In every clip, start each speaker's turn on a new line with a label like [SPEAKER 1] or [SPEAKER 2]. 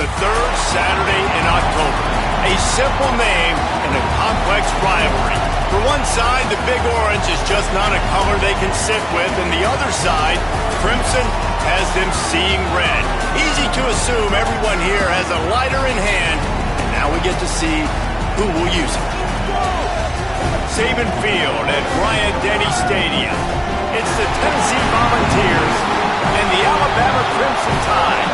[SPEAKER 1] the third Saturday in October. A simple name and a complex rivalry. For one side, the Big Orange is just not a color they can sit with, and the other side, Crimson, has them seeing red. Easy to assume everyone here has a lighter in hand, and now we get to see who will use it. Saban Field at Bryant-Denny Stadium. It's the Tennessee Volunteers and the Alabama Crimson Tide.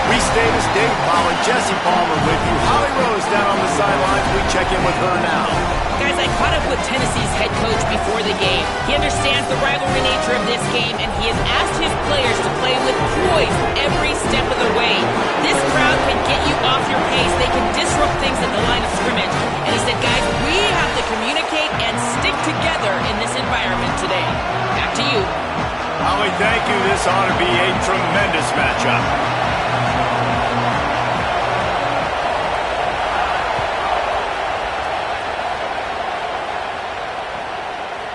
[SPEAKER 1] Reese Davis, Dave Powell, and Jesse Palmer with you. Holly Rose down on the sidelines. We check in with her now.
[SPEAKER 2] Guys, I caught up with Tennessee's head coach before the game. He understands the rivalry nature of this game, and he has asked his players to play with poise every step of the way. This crowd can get you off your pace. They can disrupt things at the line of scrimmage. And he said, guys, we have to communicate and stick together in this environment today. Back to you.
[SPEAKER 1] Holly, thank you. This ought to be a tremendous matchup.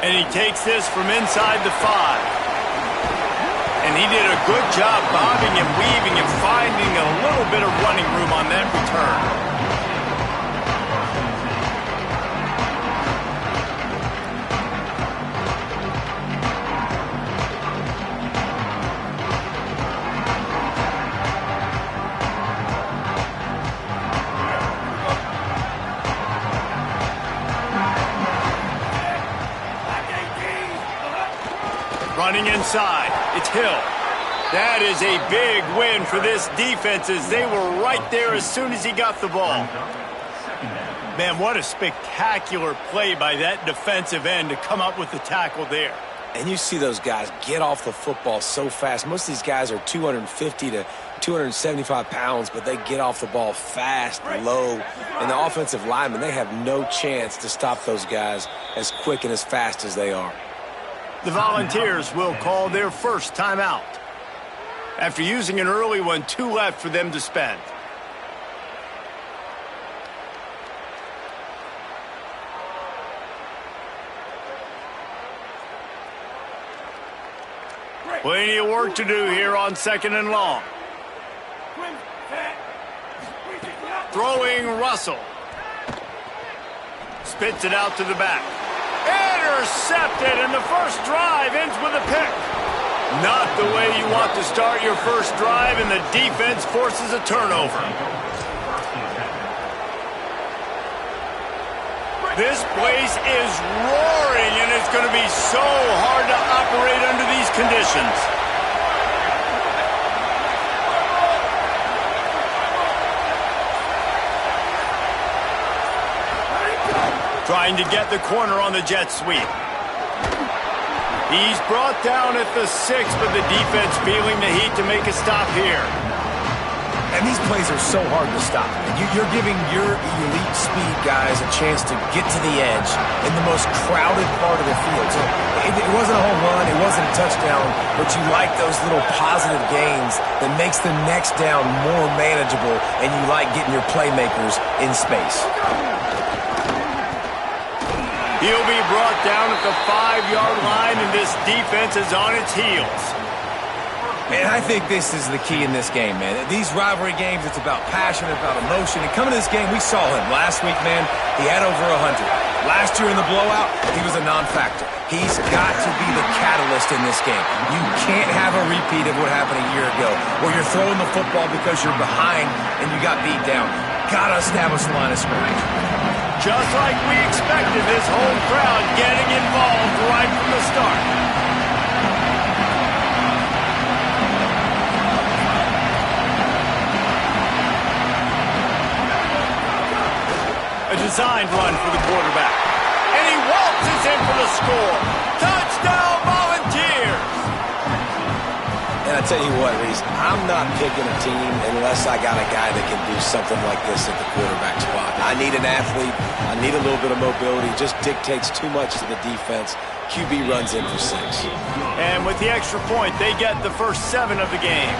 [SPEAKER 1] And he takes this from inside the 5. And he did a good job bobbing and weaving and finding a little bit of running room on that return. Running inside, it's Hill. That is a big win for this defense as they were right there as soon as he got the ball. Man, what a spectacular play by that defensive end to come up with the tackle there.
[SPEAKER 3] And you see those guys get off the football so fast. Most of these guys are 250 to 275 pounds, but they get off the ball fast, low. And the offensive linemen, they have no chance to stop those guys as quick and as fast as they are.
[SPEAKER 1] The Volunteers will call their first timeout. After using an early one, 2 left for them to spend. Plenty of work to do here on 2nd and long. Throwing Russell. Spits it out to the back. Intercepted, and the first drive ends with a pick. Not the way you want to start your first drive, and the defense forces a turnover. This place is roaring, and it's going to be so hard to operate under these conditions. Trying to get the corner on the jet sweep. He's brought down at the 6, but the defense feeling the heat to make a stop here.
[SPEAKER 3] And these plays are so hard to stop. You're giving your elite speed guys a chance to get to the edge in the most crowded part of the field. So it wasn't a home run, it wasn't a touchdown, but you like those little positive gains that makes the next down more manageable, and you like getting your playmakers in space.
[SPEAKER 1] He'll be brought down at the 5-yard line, and this defense is on its heels.
[SPEAKER 3] Man, I think this is the key in this game, man. These rivalry games, it's about passion, about emotion. And coming to this game, we saw him last week, man. He had over 100. Last year in the blowout, he was a non-factor. He's got to be the catalyst in this game. You can't have a repeat of what happened a year ago, where you're throwing the football because you're behind and you got beat down. Gotta establish the line of scrimmage.
[SPEAKER 1] Just like we expected, this whole crowd getting involved right from the start. A designed run for the quarterback. And he waltzes in for the score. Touchdown, Volunteers!
[SPEAKER 3] And I tell you what, Reese, I'm not picking a team unless I got a guy that can do something like this at the quarterback spot. I need an athlete. I need a little bit of mobility. It just dictates too much to the defense. QB runs in for 6.
[SPEAKER 1] And with the extra point, they get the first 7 of the game.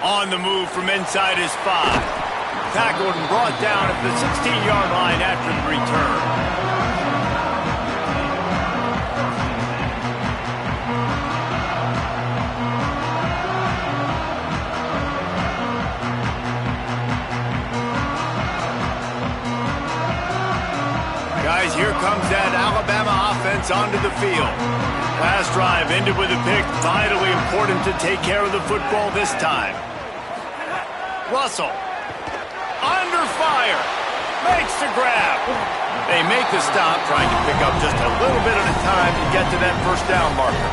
[SPEAKER 1] On the move from inside his 5. Tackled and brought down at the 16-yard line after the return. Guys, here comes that Alabama offense onto the field. Last drive ended with a pick. Vitally important to take care of the football this time. Russell. Under fire. Makes the grab. They make the stop, trying to pick up just a little bit at a time to get to that first down marker.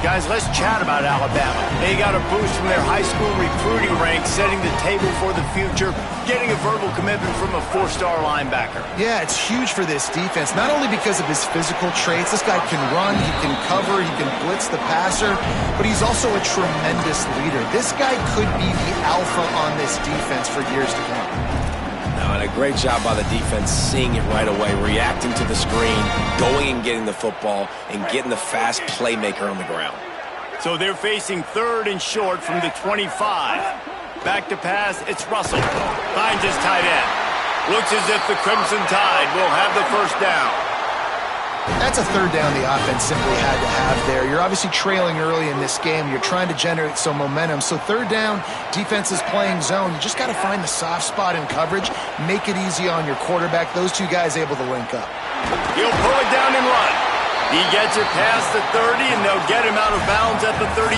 [SPEAKER 1] Guys, let's chat about Alabama. They got a boost from their high school recruiting ranks, setting the table for the future, getting a verbal commitment from a 4-star linebacker.
[SPEAKER 4] Yeah, it's huge for this defense, not only because of his physical traits. This guy can run, he can cover, he can blitz the passer, but he's also a tremendous leader. This guy could be the alpha on this defense for years to come.
[SPEAKER 3] And a great job by the defense seeing it right away, reacting to the screen, going and getting the football, and getting the fast playmaker on the ground.
[SPEAKER 1] So they're facing 3rd and short from the 25. Back to pass, it's Russell. Finds his tight end. Looks as if the Crimson Tide will have the first down.
[SPEAKER 4] That's a 3rd down the offense simply had to have there. You're obviously trailing early in this game. You're trying to generate some momentum. So 3rd down, defense is playing zone. You just got to find the soft spot in coverage, make it easy on your quarterback. Those two guys able to link up.
[SPEAKER 1] He'll pull it down and run. He gets it past the 30, and they'll get him out of bounds at the 32.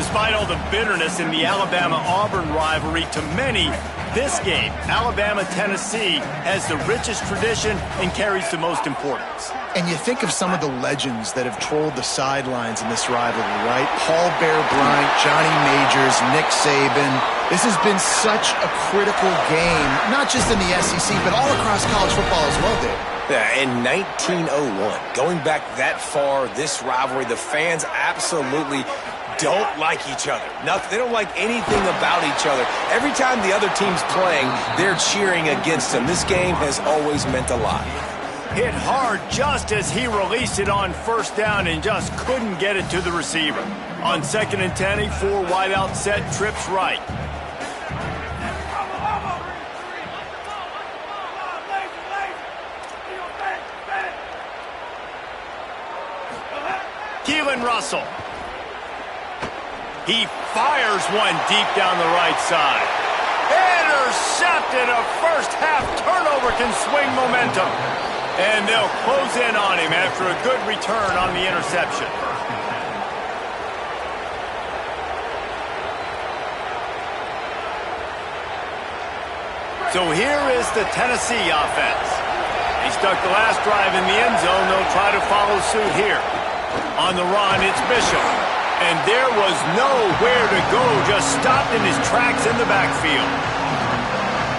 [SPEAKER 1] Despite all the bitterness in the Alabama-Auburn rivalry, to many, this game, Alabama-Tennessee, has the richest tradition and carries the most importance.
[SPEAKER 4] And you think of some of the legends that have trolled the sidelines in this rivalry, right? Paul Bear Bryant, Johnny Majors, Nick Saban. This has been such a critical game, not just in the SEC, but all across college football as well, Dave.
[SPEAKER 3] Yeah, in 1901, going back that far, this rivalry, the fans absolutely don't like each other. They don't like anything about each other. Every time the other team's playing, they're cheering against them. This game has always meant a lot.
[SPEAKER 1] Hit hard just as he released it on 1st down and just couldn't get it to the receiver. On 2nd and 10, a 4 wideout set, trips right. Keelan Russell. He fires one deep down the right side. Intercepted. A first-half turnover can swing momentum. And they'll close in on him after a good return on the interception. So here is the Tennessee offense. He stuck the last drive in the end zone. They'll try to follow suit here. On the run, it's Bishop. And there was nowhere to go, just stopped in his tracks in the backfield.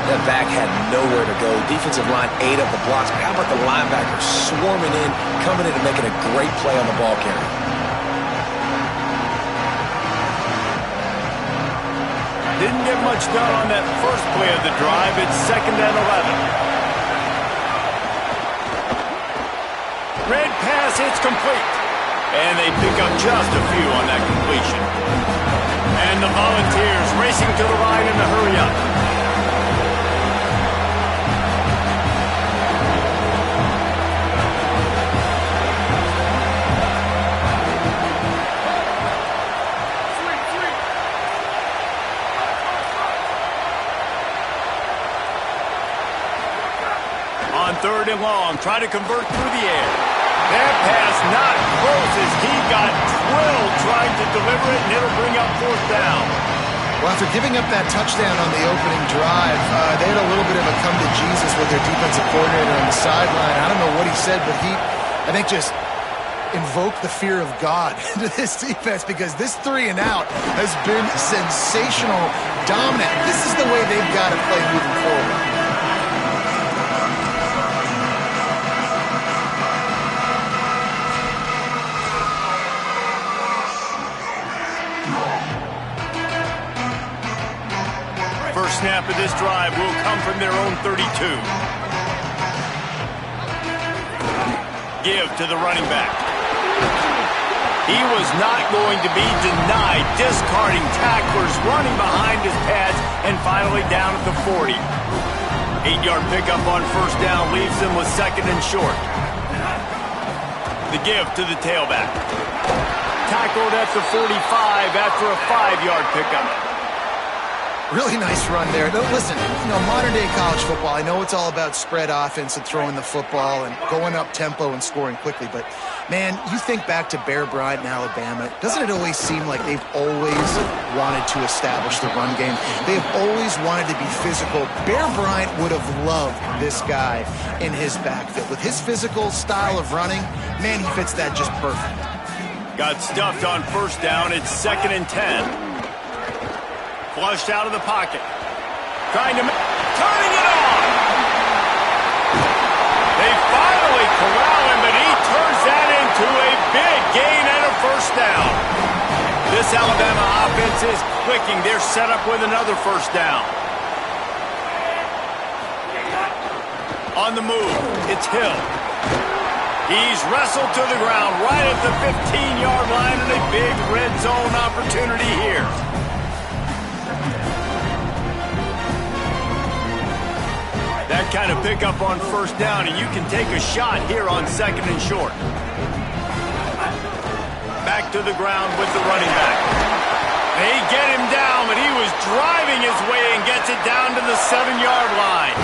[SPEAKER 3] That back had nowhere to go. Defensive line ate up the blocks. But how about the linebacker swarming in, coming in and making a great play on the ball carrier?
[SPEAKER 1] Didn't get much done on that first play of the drive. It's 2nd and 11. Red pass, it's complete. And they pick up just a few on that completion. And the Volunteers racing to the line in the hurry-up. On 3rd and long, try to convert through the air. That pass not close as he got twirled trying to deliver it, and it'll bring up 4th down.
[SPEAKER 4] Well, after giving up that touchdown on the opening drive, they had a little bit of a come to Jesus with their defensive coordinator on the sideline. I don't know what he said, but he, I think, just invoked the fear of God into this defense because this 3 and out has been sensational, dominant. This is the way they've got to play moving forward.
[SPEAKER 1] First snap of this drive will come from their own 32. Give to the running back. He was not going to be denied, discarding tacklers, running behind his pads, And finally down at the 40. 8-yard pickup on first down leaves them with second and short. The give to the tailback. Tackled at the 45 after a 5-yard pickup.
[SPEAKER 4] Really nice run there. Listen, modern-day college football, I know it's all about spread offense and throwing the football and going up tempo and scoring quickly, but, man, you think back to Bear Bryant in Alabama, doesn't it always seem like they've always wanted to establish the run game? They have always wanted to be physical. Bear Bryant would have loved this guy in his backfield. With his physical style of running, man, he fits that just perfect.
[SPEAKER 1] Got stuffed on first down. It's second and 10. Flushed out of the pocket. Turning it on! They finally corral him, but he turns that into a big gain and a first down. This Alabama offense is clicking. They're set up with another first down. On the move, it's Hill. He's wrestled to the ground right at the 15-yard line and a big red zone opportunity here. That kind of pickup on first down, and you can take a shot here on second and short. Back to the ground with the running back. They get him down, but he was driving his way and gets it down to the 7-yard line.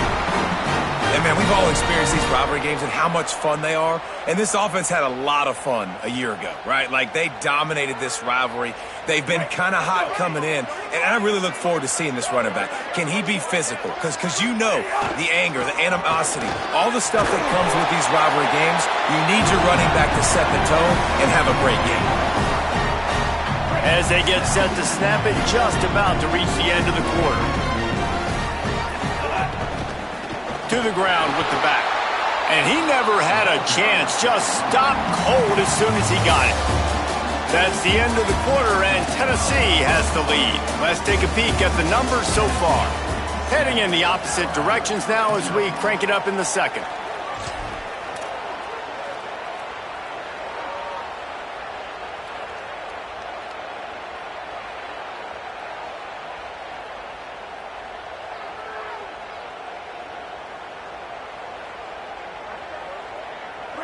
[SPEAKER 3] And, man, we've all experienced these rivalry games and how much fun they are. And this offense had a lot of fun a year ago, right? Like, they dominated this rivalry. They've been kind of hot coming in. And I really look forward to seeing this running back. Can he be physical? Because the anger, the animosity, all the stuff that comes with these rivalry games, you need your running back to set the tone and have a great game.
[SPEAKER 1] As they get set to snap it, just about to reach the end of the quarter. To the ground with the back. And he never had a chance. Just stopped cold as soon as he got it. That's the end of the quarter, and Tennessee has the lead. Let's take a peek at the numbers so far. Heading in the opposite directions now as we crank it up in the second.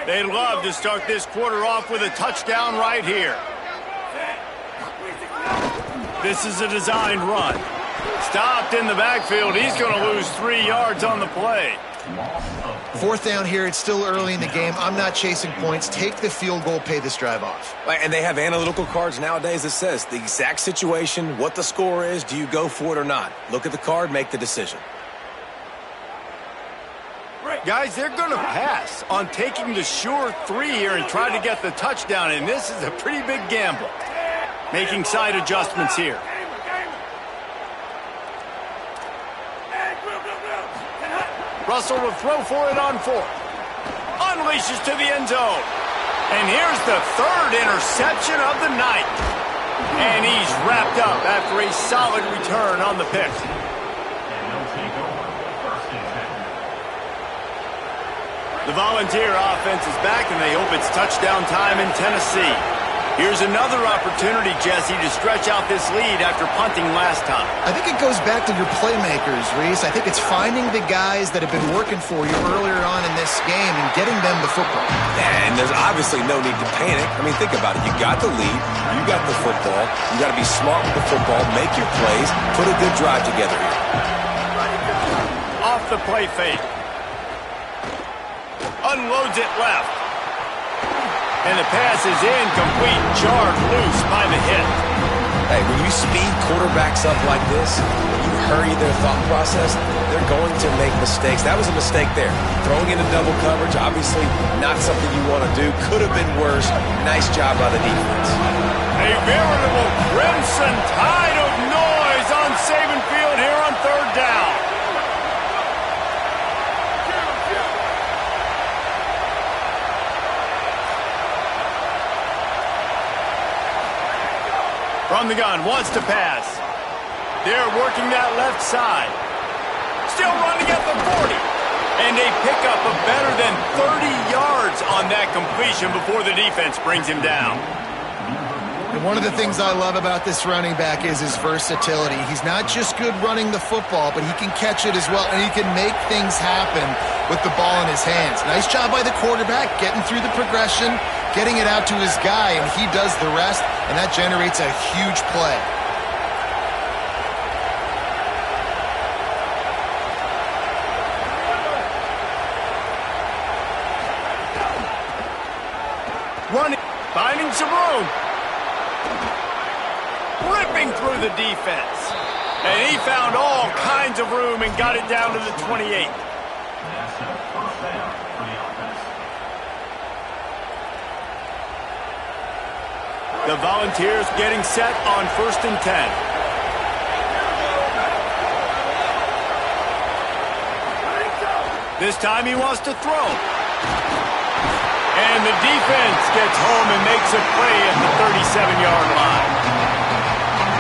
[SPEAKER 1] They'd love to start this quarter off with a touchdown right here. This is a designed run. Stopped in the backfield. He's going to lose 3 yards on the play.
[SPEAKER 4] Fourth down here. It's still early in the game. I'm not chasing points. Take the field goal, pay this drive off.
[SPEAKER 3] And they have analytical cards nowadays that says the exact situation, what the score is, do you go for it or not? Look at the card, make the decision.
[SPEAKER 1] Guys, they're going to pass on taking the sure 3 here and try to get the touchdown, and this is a pretty big gamble. Making side adjustments here. Russell will throw for it on fourth. Unleashes to the end zone. And here's the third interception of the night. And he's wrapped up after a solid return on the pick. The Volunteer offense is back, and they hope it's touchdown time in Tennessee. Here's another opportunity, Jesse, to stretch out this lead after punting last time.
[SPEAKER 4] I think it goes back to your playmakers, Reese. I think it's finding the guys that have been working for you earlier on in this game and getting them the football.
[SPEAKER 3] And there's obviously no need to panic. I mean, think about it. You got the lead. You got the football. You got to be smart with the football, make your plays, put a good drive together here.
[SPEAKER 1] Off the play fake. Unloads it left. And the pass is incomplete. Jarred loose by the hit.
[SPEAKER 3] Hey, when you speed quarterbacks up like this, when you hurry their thought process, they're going to make mistakes. That was a mistake there. Throwing into double coverage, obviously not something you want to do. Could have been worse. Nice job by the defense.
[SPEAKER 1] A veritable crimson tide of noise on Saban Field here on third down. From the gun, wants to pass. They're working that left side. Still running at the 40. And a pickup of better than 30 yards on that completion before the defense brings him down.
[SPEAKER 4] One of the things I love about this running back is his versatility. He's not just good running the football, but he can catch it as well, and he can make things happen with the ball in his hands. Nice job by the quarterback, getting through the progression, getting it out to his guy, and he does the rest, and that generates a huge play.
[SPEAKER 1] Running, finding some room. Ripping through the defense. And he found all kinds of room and got it down to the 28. The Volunteers getting set on 1st and 10. This time he wants to throw. And the defense gets home and makes a play at the 37-yard line.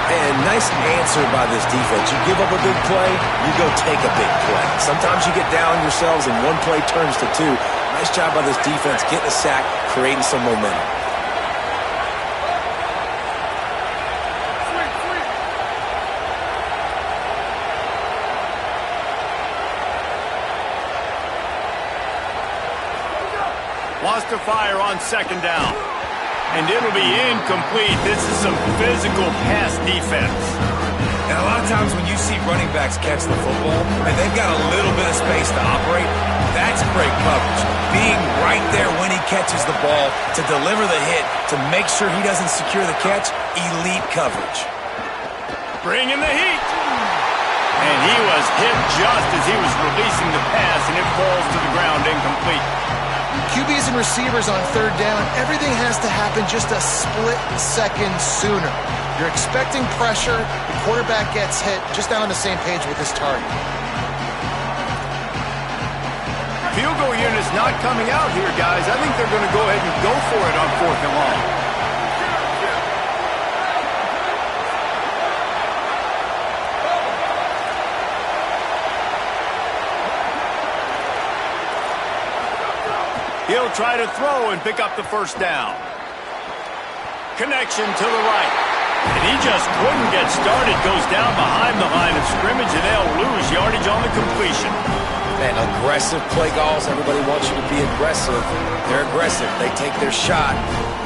[SPEAKER 3] And nice answer by this defense. You give up a big play, you go take a big play. Sometimes you get down yourselves and one play turns to two. Nice job by this defense getting a sack, creating some momentum.
[SPEAKER 1] Wants to fire on 2nd down. And it'll be incomplete. This is some physical pass defense.
[SPEAKER 3] And a lot of times when you see running backs catch the football, and they've got a little bit of space to operate, that's great coverage. Being right there when he catches the ball to deliver the hit, to make sure he doesn't secure the catch, elite coverage.
[SPEAKER 1] Bringing the heat. And he was hit just as he was releasing the pass, and it falls to the ground incomplete.
[SPEAKER 4] QBs and receivers on 3rd down, everything has to happen just a split second sooner. You're expecting pressure, the quarterback gets hit, just not on the same page with his target.
[SPEAKER 1] Field goal unit's not coming out here, guys. I think they're going to go ahead and go for it on 4th and long. He'll try to throw and pick up the 1st down. Connection to the right. And he just couldn't get started. Goes down behind the line of scrimmage, and they'll lose yardage on the completion.
[SPEAKER 3] Man, aggressive play calls. Everybody wants you to be aggressive. They're aggressive. They take their shot.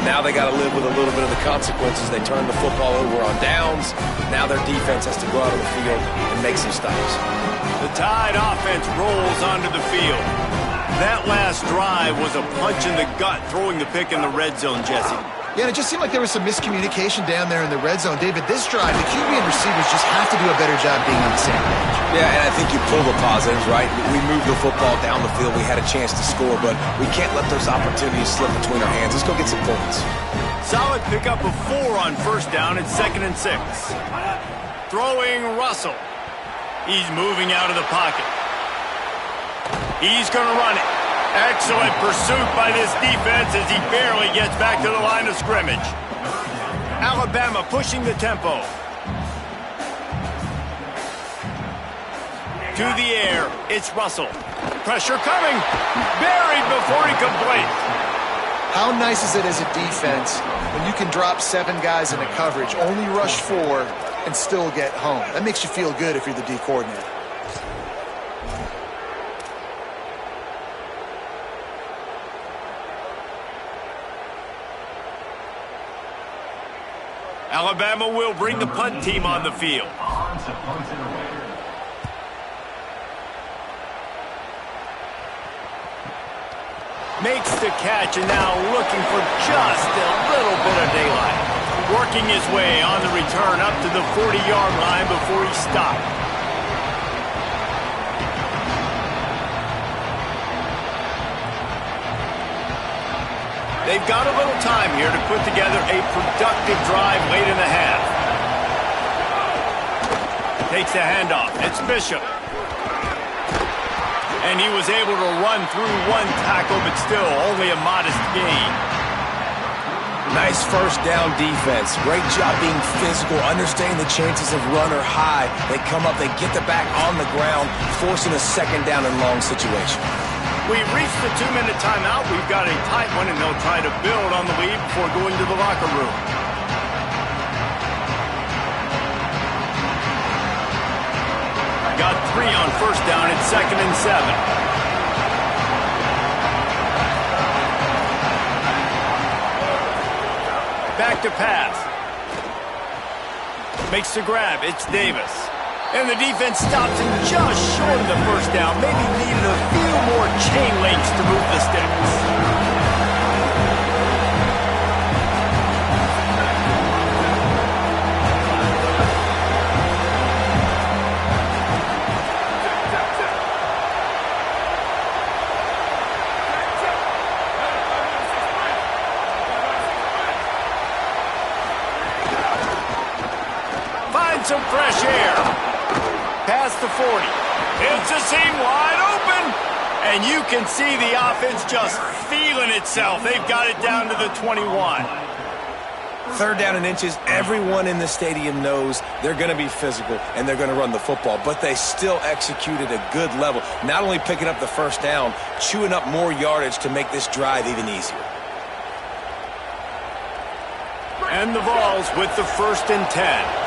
[SPEAKER 3] Now they got to live with a little bit of the consequences. They turn the football over on downs. Now their defense has to go out on the field and make some stops.
[SPEAKER 1] The Tide offense rolls onto the field. That last drive was a punch in the gut, throwing the pick in the red zone, Jesse.
[SPEAKER 4] Yeah, and it just seemed like there was some miscommunication down there in the red zone. David, this drive, the QB and receivers just have to do a better job being on the same page.
[SPEAKER 3] Yeah, and I think you pull the positives, right? We moved the football down the field. We had a chance to score, but we can't let those opportunities slip between our hands. Let's go get some points.
[SPEAKER 1] Solid pickup of 4 on 1st down at 2nd and 6. Throwing Russell. He's moving out of the pocket. He's going to run it. Excellent pursuit by this defense as he barely gets back to the line of scrimmage. Alabama pushing the tempo. To the air, it's Russell. Pressure coming. Buried before he can blink.
[SPEAKER 4] How nice is it as a defense when you can drop 7 guys into coverage, only rush 4, and still get home? That makes you feel good if you're the D coordinator.
[SPEAKER 1] Alabama will bring the punt team on the field. Makes the catch and now looking for just a little bit of daylight. Working his way on the return up to the 40-yard line before he stopped. They've got a little time here to put together a productive drive late in the half. Takes the handoff. It's Bishop. And he was able to run through 1 tackle, but still only a modest gain.
[SPEAKER 3] Nice 1st down defense. Great job being physical, understanding the chances of run or high. They come up, they get the back on the ground, forcing a 2nd down and long situation.
[SPEAKER 1] We've reached the 2-minute timeout. We've got a tight one, and they'll try to build on the lead before going to the locker room. Got 3 on first down. It's 2nd and 7. Back to pass. Makes the grab. It's Davis. And the defense stops him just short of the first down. Maybe needed a few more chain links to move the sticks. Some fresh air. Past the 40. It's a seam wide open. And you can see the offense just feeling itself. They've got it down to the 21.
[SPEAKER 3] 3rd down and inches. Everyone in the stadium knows they're going to be physical and they're going to run the football, but they still executed a good level. Not only picking up the first down, chewing up more yardage to make this drive even easier.
[SPEAKER 1] And the Vols with the 1st and 10.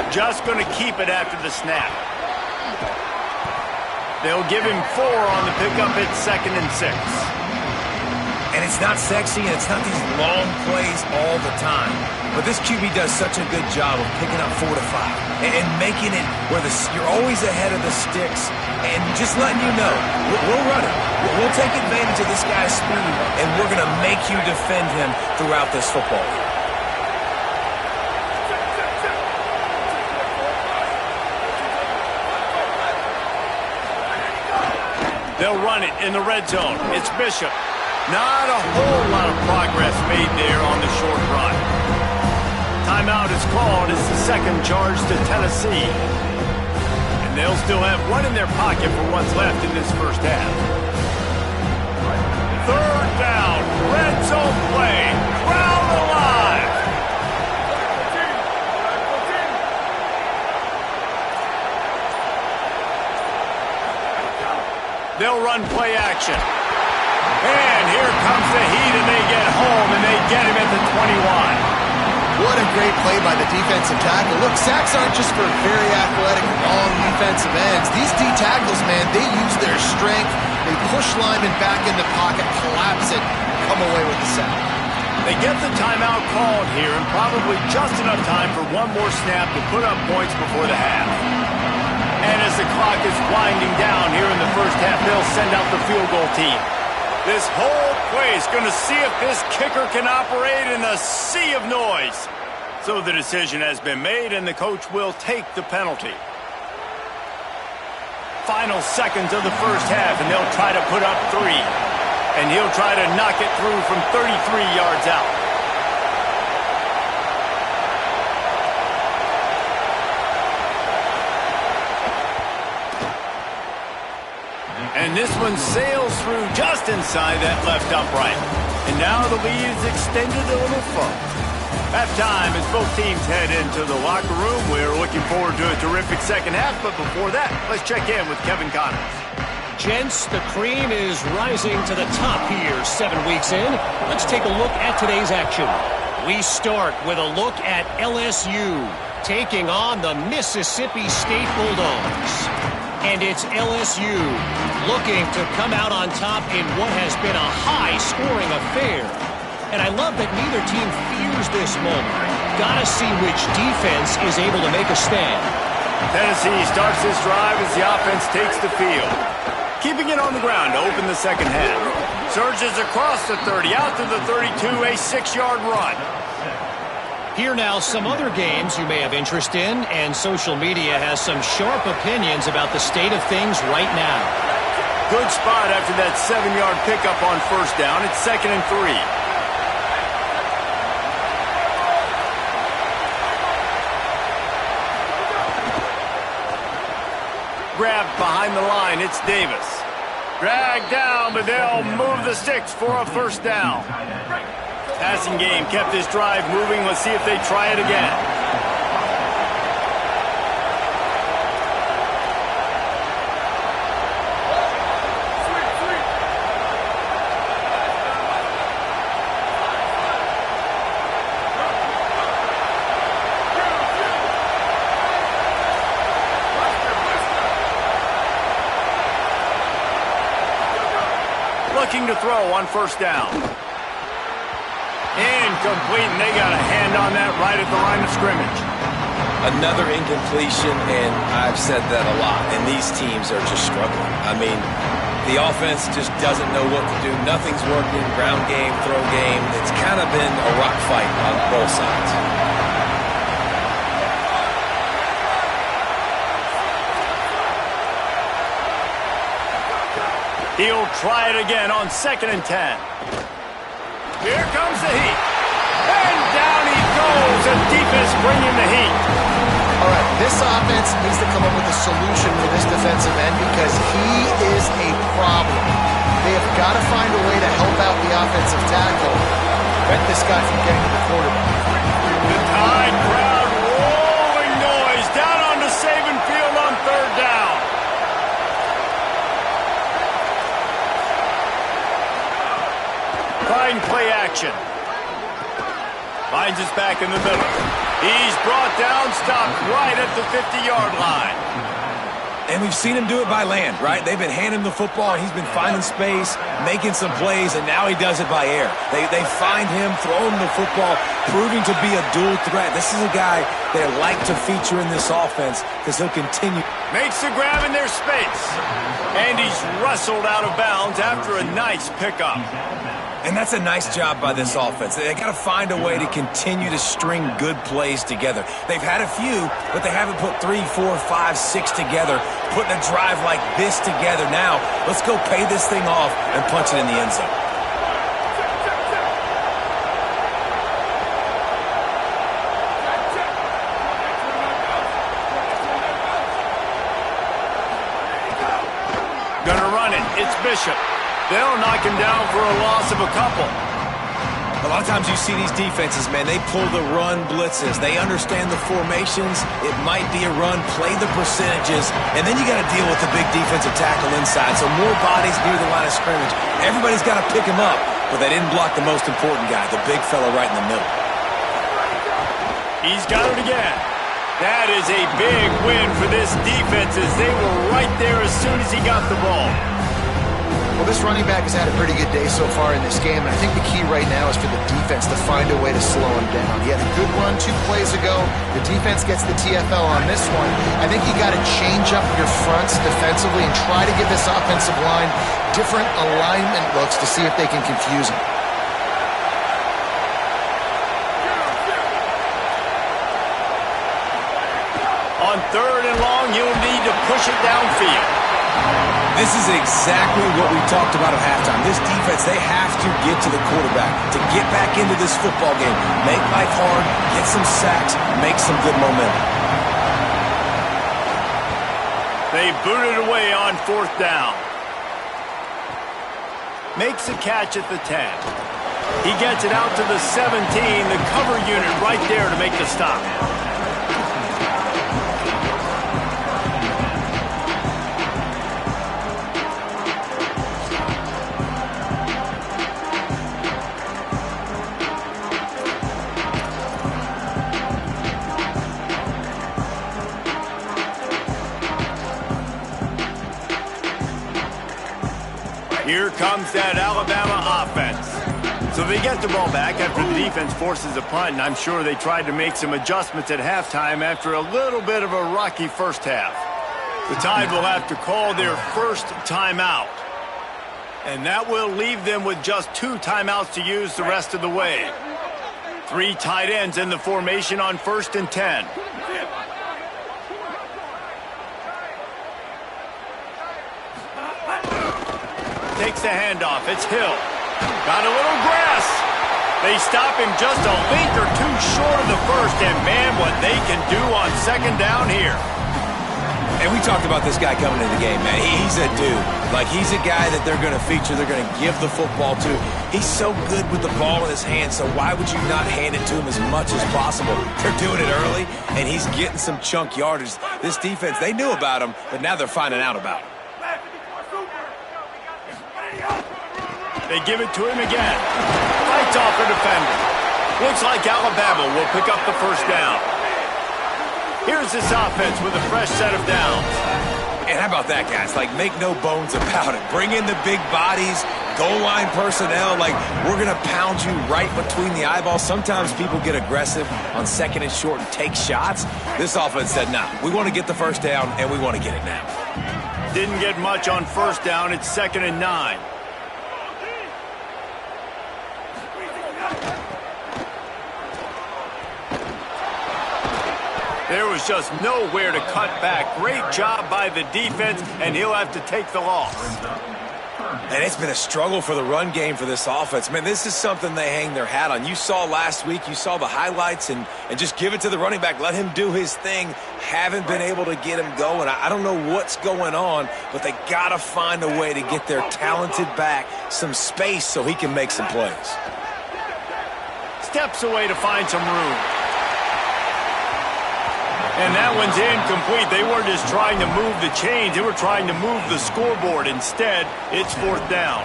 [SPEAKER 1] Just going to keep it after the snap. They'll give him 4 on the pickup. It's 2nd and 6.
[SPEAKER 3] And it's not sexy and it's not these long plays all the time. But this QB does such a good job of picking up 4 to 5 and making it where you're always ahead of the sticks and just letting you know, we'll run it. We'll take advantage of this guy's speed and we're going to make you defend him throughout this football game.
[SPEAKER 1] They'll run it in the red zone. It's Bishop. Not a whole lot of progress made there on the short run. Timeout is called. It's the 2nd charge to Tennessee. And they'll still have 1 in their pocket for what's left in this first half. 3rd down. Red zone play. Crowd alive. They'll run play action. And here comes the heat, and they get home, and they get him at the 21.
[SPEAKER 4] What a great play by the defensive tackle. Look, sacks aren't just for very athletic, long defensive ends. These D tackles, man, they use their strength. They push linemen back in the pocket, collapse it, come away with the sack.
[SPEAKER 1] They get the timeout called here, and probably just enough time for one more snap to put up points before the half. And as the clock is winding down here in the first half, they'll send out the field goal team. This whole play is going to see if this kicker can operate in a sea of noise. So the decision has been made, and the coach will take the penalty. Final seconds of the first half, and they'll try to put up 3. And he'll try to knock it through from 33 yards out. And this one sails through just inside that left upright. And now the lead is extended a little further. Halftime as both teams head into the locker room. We're looking forward to a terrific second half. But before that, let's check in with Kevin Connors.
[SPEAKER 5] Gents, the cream is rising to the top here 7 weeks in. Let's take a look at today's action. We start with a look at LSU taking on the Mississippi State Bulldogs. And it's LSU looking to come out on top in what has been a high-scoring affair. And I love that neither team fears this moment. Gotta see which defense is able to make a stand.
[SPEAKER 1] Tennessee starts this drive as the offense takes the field. Keeping it on the ground to open the second half. Surges across the 30, out to the 32, a 6-yard run.
[SPEAKER 5] Here now, some other games you may have interest in, and social media has some sharp opinions about the state of things right now.
[SPEAKER 1] Good spot after that 7-yard pickup on first down. It's 2nd and 3. Grabbed behind the line, it's Davis. Dragged down, but they'll move the sticks for a first down. Passing game kept this drive moving. Let's see if they try it again. looking to throw on first down. Incomplete, and they got a hand on that right at the line of scrimmage.
[SPEAKER 3] Another incompletion, and I've said that a lot, and these teams are just struggling. I mean, the offense just doesn't know what to do. Nothing's working. Ground game, throw game. It's kind of been a rock fight on both sides.
[SPEAKER 1] He'll try it again on 2nd and 10. Here comes the heat. And down he goes. The defense bringing the heat.
[SPEAKER 4] All right, this offense needs to come up with a solution for this defensive end because he is a problem. They have got to find a way to help out the offensive tackle, prevent this guy from getting to the quarterback.
[SPEAKER 1] The Tide crowd rolling noise down onto Saban Field on 3rd down. Trying play action. Finds us back in the middle. He's brought down, stopped right at the 50-yard line.
[SPEAKER 3] And we've seen him do it by land, right? They've been handing him the football, and he's been finding space, making some plays, and now he does it by air. They find him, throw him the football, proving to be a dual threat. This is a guy they like to feature in this offense because he'll continue.
[SPEAKER 1] Makes the grab in their space. And he's wrestled out of bounds after a nice pickup.
[SPEAKER 3] And that's a nice job by this offense. They got to find a way to continue to string good plays together. They've had a few, but they haven't put 3, 4, 5, 6 together, putting a drive like this together. Now, let's go pay this thing off and punch it in the end zone.
[SPEAKER 1] Gonna run it. It's Bishop. They'll knock him down for a loss of a couple.
[SPEAKER 3] A lot of times you see these defenses, man, they pull the run blitzes. They understand the formations. It might be a run, play the percentages, and then you got to deal with the big defensive tackle inside. So more bodies near the line of scrimmage. Everybody's got to pick him up, but they didn't block the most important guy, the big fella right in the middle.
[SPEAKER 1] He's got it again. That is a big win for this defense as they were right there as soon as he got the ball.
[SPEAKER 4] Well, this running back has had a pretty good day so far in this game, and I think the key right now is for the defense to find a way to slow him down. He had a good run 2 plays ago. The defense gets the TFL on this one. I think you got to change up your fronts defensively and try to give this offensive line different alignment looks to see if they can confuse him.
[SPEAKER 1] On 3rd and long, you'll need to push it downfield.
[SPEAKER 3] This is exactly what we talked about at halftime. This defense, they have to get to the quarterback to get back into this football game. Make life hard, get some sacks, make some good momentum.
[SPEAKER 1] They boot it away on 4th down. Makes a catch at the 10. He gets it out to the 17, the cover unit right there to make the stop. Here comes that Alabama offense. So they get the ball back after the defense forces a punt, and I'm sure they tried to make some adjustments at halftime after a little bit of a rocky first half. The Tide will have to call their first timeout, and that will leave them with just 2 timeouts to use the rest of the way. 3 tight ends in the formation on 1st and 10. Takes the handoff. It's Hill. Got a little grass. They stop him just a link or 2 short of the first, and man, what they can do on 2nd down here.
[SPEAKER 3] And we talked about this guy coming into the game, man. He's a dude. Like, he's a guy that they're going to feature, they're going to give the football to. He's so good with the ball in his hand, so why would you not hand it to him as much as possible? They're doing it early, and he's getting some chunk yardage. This defense, they knew about him, but now they're finding out about him.
[SPEAKER 1] They give it to him again. Fights off a defender. Looks like Alabama will pick up the first down. Here's this offense with a fresh set of downs.
[SPEAKER 3] And how about that, guys? Like, make no bones about it. Bring in the big bodies, goal line personnel, like, we're going to pound you right between the eyeballs. Sometimes people get aggressive on 2nd and short and take shots. This offense said, nah, we want to get the first down, and we want to get it now.
[SPEAKER 1] Didn't get much on 1st down. It's 2nd and 9. There was just nowhere to cut back. Great job by the defense, and he'll have to take the loss.
[SPEAKER 3] And it's been a struggle for the run game for this offense. Man, this is something they hang their hat on. You saw last week, you saw the highlights, and just give it to the running back. Let him do his thing. Haven't been able to get him going. I don't know what's going on, but they got to find a way to get their talented back some space so he can make some plays.
[SPEAKER 1] Steps away to find some room. And that one's incomplete. They weren't just trying to move the chains. They were trying to move the scoreboard. Instead, it's 4th down.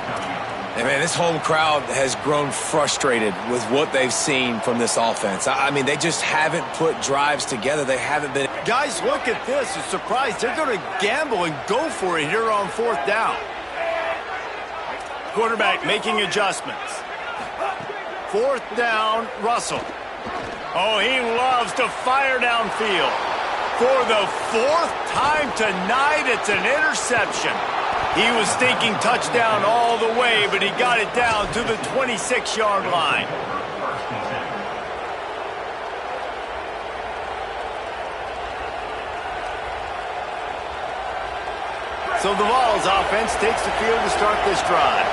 [SPEAKER 3] And, man, this home crowd has grown frustrated with what they've seen from this offense. I mean, they just haven't put drives together. They haven't been.
[SPEAKER 1] Guys, look at this. A surprise. They're going to gamble and go for it here on 4th down. Quarterback making adjustments. 4th down, Russell. Oh, he loves to fire downfield. For the 4th time tonight, it's an interception. He was thinking touchdown all the way, but he got it down to the 26-yard line. So the Vols offense takes the field to start this drive.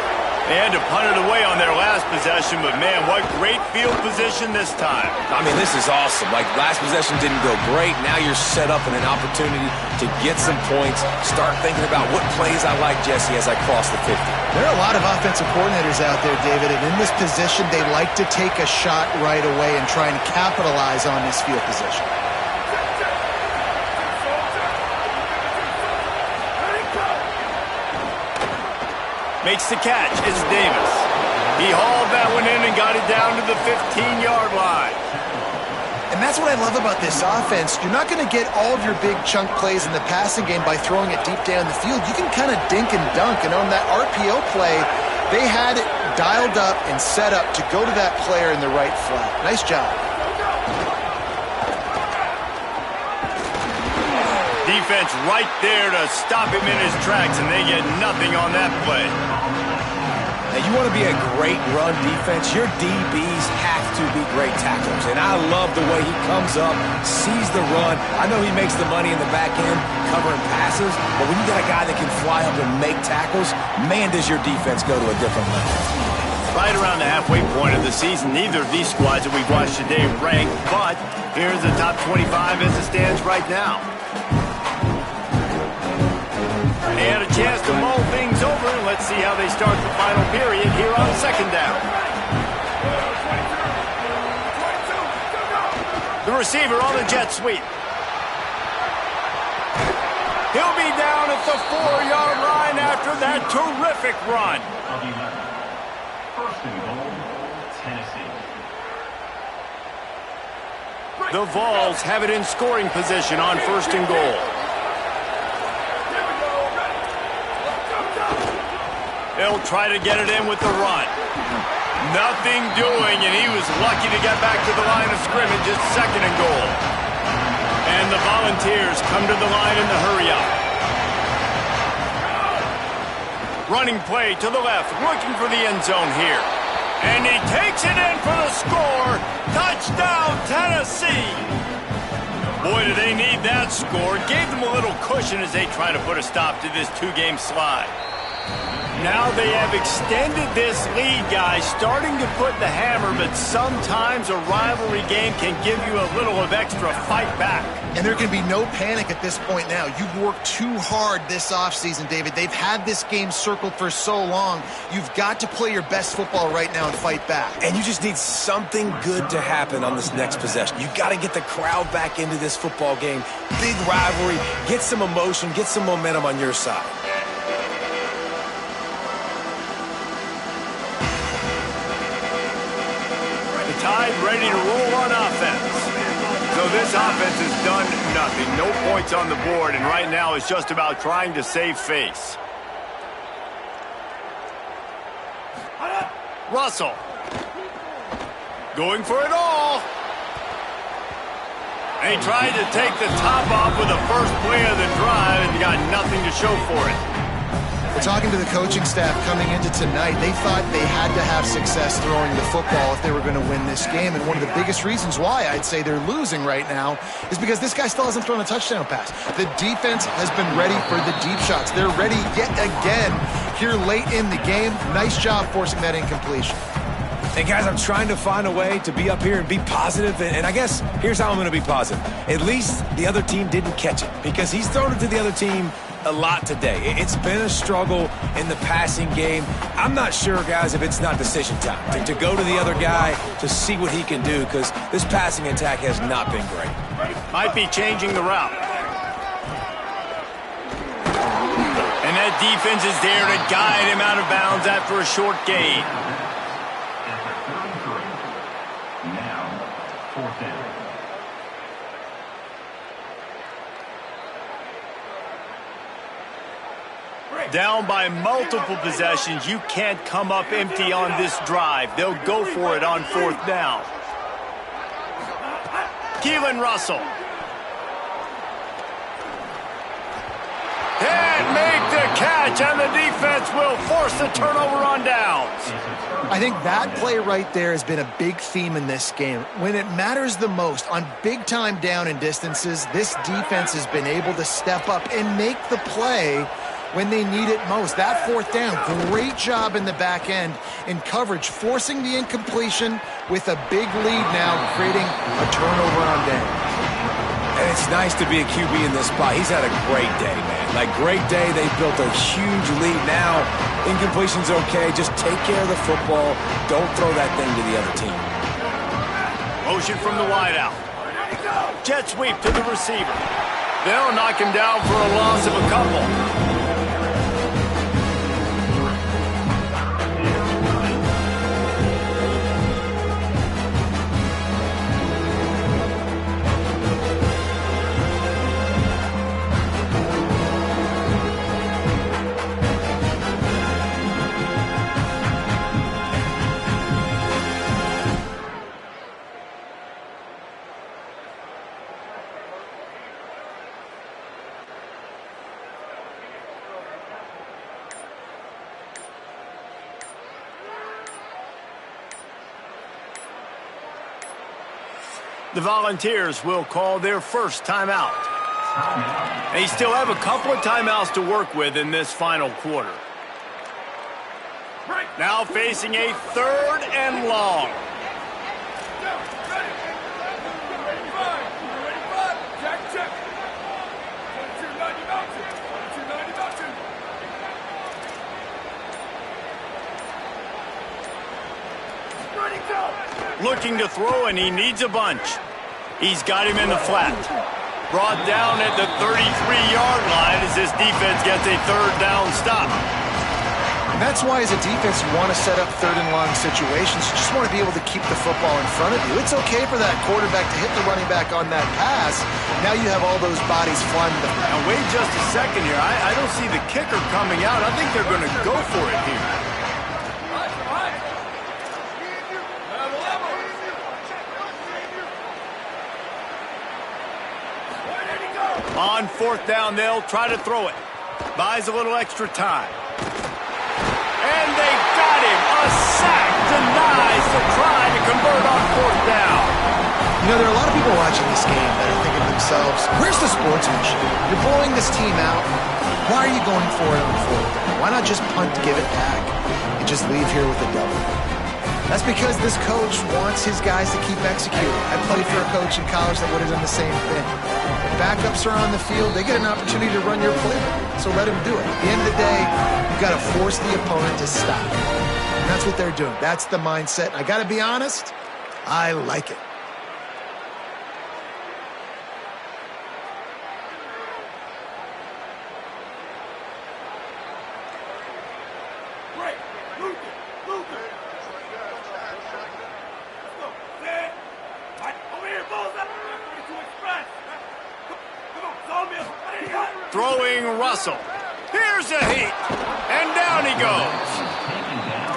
[SPEAKER 1] They had to punt it away on their last possession, but, man, what great field position this time.
[SPEAKER 3] I mean, this is awesome. Like, last possession didn't go great. Now you're set up in an opportunity to get some points. Start thinking about what plays I like, Jesse, as I cross the 50.
[SPEAKER 4] There are a lot of offensive coordinators out there, David, and in this position, they like to take a shot right away and try and capitalize on this field position.
[SPEAKER 1] Makes the catch. It's Davis. He hauled that one in and got it down to the 15-yard line.
[SPEAKER 4] And that's what I love about this offense. You're not going to get all of your big chunk plays in the passing game by throwing it deep down the field. You can kind of dink and dunk. And on that RPO play, they had it dialed up and set up to go to that player in the right flat. Nice job.
[SPEAKER 1] Defense right there to stop him in his tracks, and they get nothing on that play.
[SPEAKER 3] Now, you want to be a great run defense, your DBs have to be great tacklers. And I love the way he comes up, sees the run. I know he makes the money in the back end covering passes, but when you got a guy that can fly up and make tackles, man, does your defense go to a different level.
[SPEAKER 1] Right around the halfway point of the season, neither of these squads that we've watched today rank, but here's the top 25 as it stands right now. They had a chance to mull things over, and let's see how they start the final period here on 2nd down. The receiver on the jet sweep. He'll be down at the 4-yard line after that terrific run.
[SPEAKER 6] First and goal, Tennessee.
[SPEAKER 1] The Vols have it in scoring position on 1st and goal. They'll try to get it in with the run. Nothing doing, and he was lucky to get back to the line of scrimmage. It's 2nd and goal. And the Volunteers come to the line in the hurry-up. Running play to the left, looking for the end zone here. And he takes it in for the score. Touchdown, Tennessee! Boy, do they need that score. Gave them a little cushion as they try to put a stop to this 2-game slide. Now they have extended this lead, guys, starting to put the hammer, but sometimes a rivalry game can give you a little of extra fight back.
[SPEAKER 4] And there can be no panic at this point now. You've worked too hard this offseason, David. They've had this game circled for so long. You've got to play your best football right now and fight back.
[SPEAKER 3] And you just need something good to happen on this next possession. You've got to get the crowd back into this football game. Big rivalry. Get some emotion. Get some momentum on your side.
[SPEAKER 1] Tide ready to roll on offense. So this offense has done nothing. No points on the board, and right now it's just about trying to save face. Russell. Going for it all. And he tried to take the top off with the first play of the drive and got nothing to show for it.
[SPEAKER 4] We're talking to the coaching staff coming into tonight. They thought they had to have success throwing the football if they were going to win this game. And one of the biggest reasons why I'd say they're losing right now is because this guy still hasn't thrown a touchdown pass. The defense has been ready for the deep shots. They're ready yet again here late in the game. Nice job forcing that incompletion.
[SPEAKER 3] And guys, I'm trying to find a way to be up here and be positive, and I guess here's how I'm going to be positive. At least the other team didn't catch it, because he's thrown it to the other team a lot today. It's been a struggle in the passing game. I'm not sure, guys, if it's not decision time to go to the other guy to see what he can do, because this passing attack has not been great.
[SPEAKER 1] Might be changing the route. And that defense is there to guide him out of bounds after a short gain. Down by multiple possessions, you can't come up empty on this drive. They'll go for it on 4th down. Keelan Russell. Can't make the catch, and the defense will force the turnover on downs.
[SPEAKER 4] I think that play right there has been a big theme in this game. When it matters the most, on big-time down and distances, this defense has been able to step up and make the play when they need it most. That 4th down, great job in the back end in coverage, forcing the incompletion with a big lead now, creating a turnover on down.
[SPEAKER 3] And it's nice to be a QB in this spot. He's had a great day, man. Like, great day. They built a huge lead. Now, incompletion's okay. Just take care of the football. Don't throw that thing to the other team.
[SPEAKER 1] Motion from the wideout. Jet sweep to the receiver. They'll knock him down for a loss of a couple. The Volunteers will call their first timeout. They still have a couple of timeouts to work with in this final quarter. Now facing a 3rd and long. Looking to throw, and he needs a bunch. He's got him in the flat. Brought down at the 33-yard line as this defense gets a 3rd down stop.
[SPEAKER 4] And that's why, as a defense, you want to set up 3rd and long situations. You just want to be able to keep the football in front of you. It's okay for that quarterback to hit the running back on that pass. Now you have all those bodies flying to the front.
[SPEAKER 1] Now, wait just a second here. I don't see the kicker coming out. I think they're going to go for it here. On 4th down, they'll try to throw it. Buys a little extra time. And they got him. A sack denies the try to convert on 4th down.
[SPEAKER 4] You know, there are a lot of people watching this game that are thinking to themselves, where's the sportsmanship? You're blowing this team out. Why are you going for it on 4th down? Why not just punt, give it back, and just leave here with a double? That's because this coach wants his guys to keep executing. I played for a coach in college that would have done the same thing. If backups are on the field, they get an opportunity to run your playbook, so let them do it. At the end of the day, you've got to force the opponent to stop. And that's what they're doing. That's the mindset. I got to be honest, I like it. Throwing Russell. Here's a heat. And down he goes.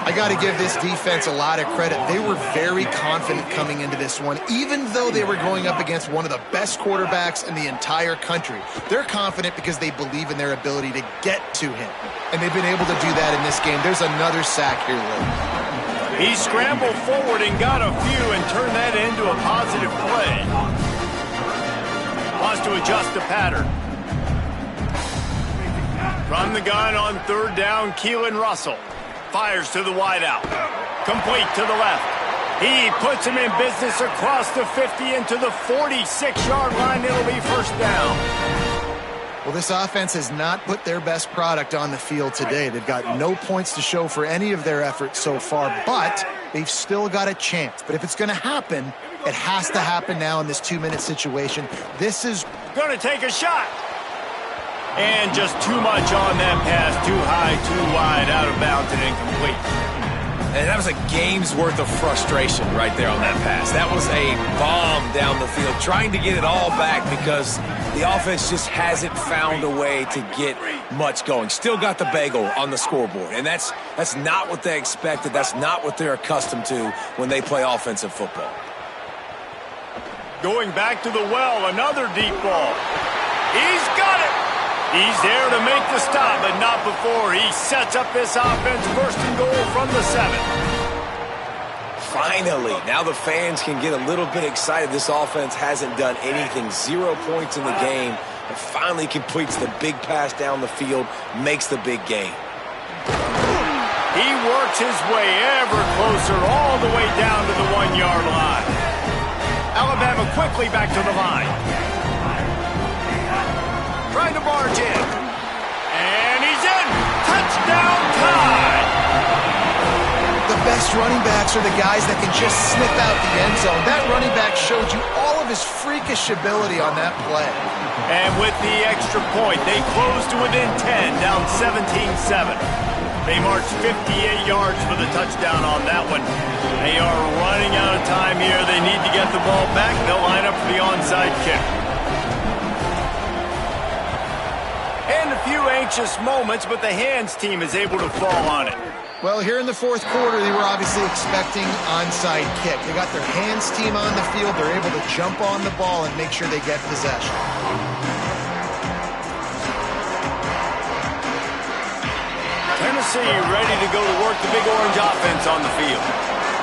[SPEAKER 4] I I got to give this defense a lot of credit. They were very confident coming into this one, even though they were going up against one of the best quarterbacks in the entire country. They're confident because they believe in their ability to get to him, and they've been able to do that in this game. There's another sack here, Lou.
[SPEAKER 1] He scrambled forward and got a few and turned that into a positive play. Wants to adjust the pattern. From the gun on third down, Keelan Russell. Fires to the wideout. Complete to the left. He puts him in business across the 50 into the 46-yard line. It'll be first down.
[SPEAKER 4] Well, this offense has not put their best product on the field today. They've got no points to show for any of their efforts so far, but they've still got a chance. But if it's going to happen, it has to happen now in this 2-minute situation. This is
[SPEAKER 1] going to take a shot. And just too much on that pass. Too high, too wide, out of bounds, and incomplete.
[SPEAKER 3] And that was a game's worth of frustration right there on that pass. That was a bomb down the field, trying to get it all back because the offense just hasn't found a way to get much going. Still got the bagel on the scoreboard, and that's not what they expected. That's not what they're accustomed to when they play offensive football.
[SPEAKER 1] Going back to the well, another deep ball. He's got it. He's there to make the stop, but not before he sets up this offense. First and goal from the 7.
[SPEAKER 3] Finally, now the fans can get a little bit excited. This offense hasn't done anything. 0 points in the game. And finally completes the big pass down the field, makes the big game.
[SPEAKER 1] He works his way ever closer all the way down to the 1-yard line. Alabama quickly back to the line. Trying to barge in. And he's in. Touchdown time.
[SPEAKER 4] the best running backs are the guys that can just sniff out the end zone. That running back showed you all of his freakish ability on that play.
[SPEAKER 1] And with the extra point, they close to within 10, down 17-7. They march 58 yards for the touchdown on that one. They are running out of time here. They need to get the ball back. They'll line up for the onside kick. And a few anxious moments, but the hands team is able to fall on it.
[SPEAKER 4] Well, here in the fourth quarter, they were obviously expecting onside kick. They got their hands team on the field. They're able to jump on the ball and make sure they get possession.
[SPEAKER 1] Tennessee ready to go to work the Big Orange offense on the field.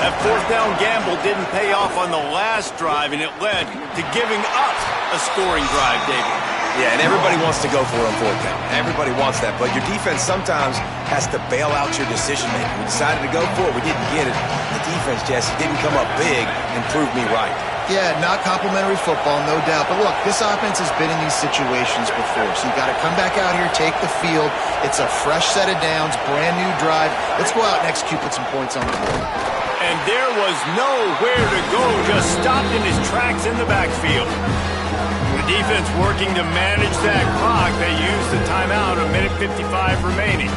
[SPEAKER 1] That fourth down gamble didn't pay off on the last drive, and it led to giving up a scoring drive, David.
[SPEAKER 3] Yeah, and everybody wants to go for it on fourth down. Everybody wants that, but your defense sometimes has to bail out your decision-making. We decided to go for it. We didn't get it. The defense, Jesse, didn't come up big and prove me right.
[SPEAKER 4] Yeah, not complimentary football, no doubt. But look, this offense has been in these situations before, so you got to come back out here, take the field. It's a fresh set of downs, brand new drive. Let's go out and execute, put some points on the board.
[SPEAKER 1] And there was nowhere to go, just stopped in his tracks in the backfield. The defense working to manage that clock. They used the timeout, 1:55 remaining.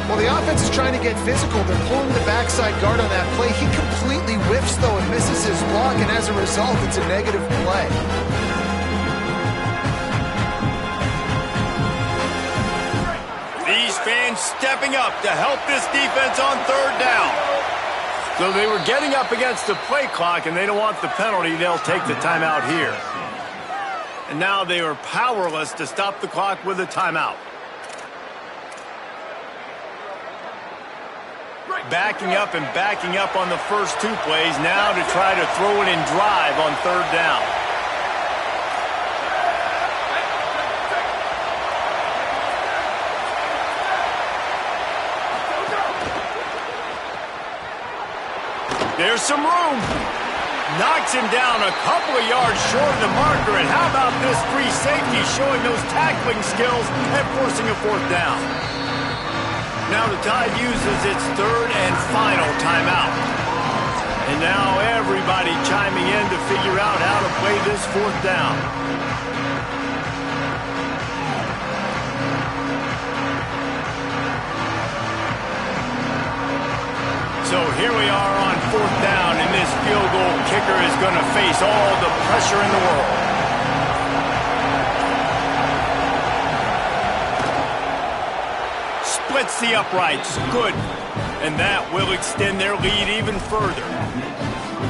[SPEAKER 4] Well, the offense is trying to get physical. They're pulling the backside guard on that play. He completely whiffs, though, and misses his block, and as a result, it's a negative play.
[SPEAKER 1] These fans stepping up to help this defense on third down. So they were getting up against the play clock, and they don't want the penalty. They'll take the timeout here. And now they are powerless to stop the clock with a timeout. Backing up and backing up on the first two plays, now to try to throw it in drive on third down. There's some room. Knocks him down a couple of yards short of the marker. And how about this free safety showing those tackling skills and forcing a fourth down? Now the Tide uses its third and final timeout. And now everybody chiming in to figure out how to play this fourth down. So here we are on fourth down, and this field goal kicker is going to face all the pressure in the world. Splits the uprights. Good. and that will extend their lead even further.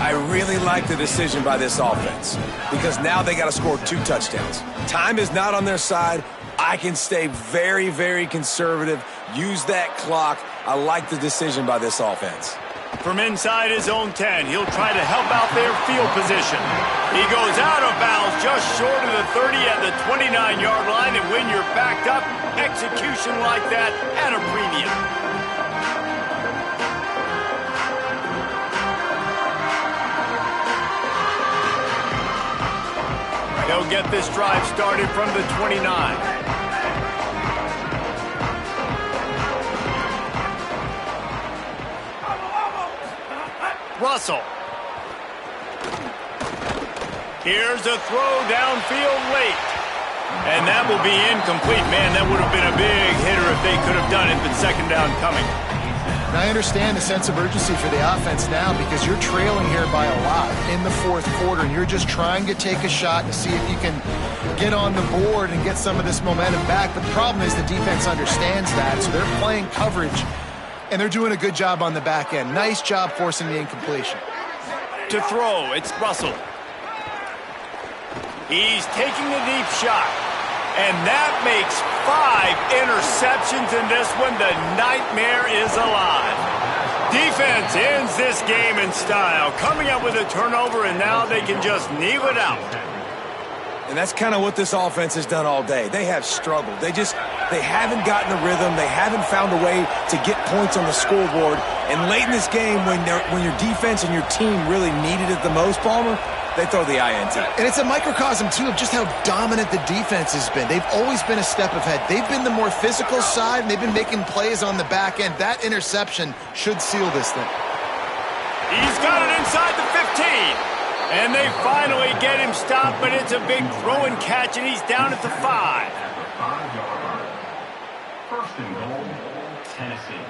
[SPEAKER 3] I really like the decision by this offense because now they got to score 2 touchdowns. Time is not on their side. I can stay very, very conservative, use that clock. I like the decision by this offense.
[SPEAKER 1] From inside his own 10, he'll try to help out their field position. He goes out of bounds just short of the 30 at the 29-yard line, and when you're backed up, execution like that at a premium. They'll get this drive started from the 29. Russell. Here's a throw downfield late. And that will be incomplete. Man, that would have been a big hitter if they could have done it, but second down coming.
[SPEAKER 4] And I understand the sense of urgency for the offense now because you're trailing here by a lot in the 4th quarter, and you're just trying to take a shot to see if you can get on the board and get some of this momentum back. But the problem is the defense understands that, so they're playing coverage, and they're doing a good job on the back end. Nice job forcing the incompletion.
[SPEAKER 1] To throw, it's Russell. He's taking a deep shot. And that makes 5 interceptions in this one. The nightmare is alive. Defense ends this game in style, coming up with a turnover, and now they can just kneel it out.
[SPEAKER 3] And that's kind of what this offense has done all day. They have struggled. They haven't gotten a rhythm. They haven't found a way to get points on the scoreboard. And late in this game, when your defense and your team really needed it the most, Palmer, they throw the INT.
[SPEAKER 4] And it's a microcosm, too, of just how dominant the defense has been. They've always been a step ahead. They've been the more physical side, and they've been making plays on the back end. That interception should seal this thing.
[SPEAKER 1] He's got it inside the 15. And they finally get him stopped, but it's a big throw and catch, and he's down at the 5.
[SPEAKER 6] 5-yard line. First and goal, Tennessee.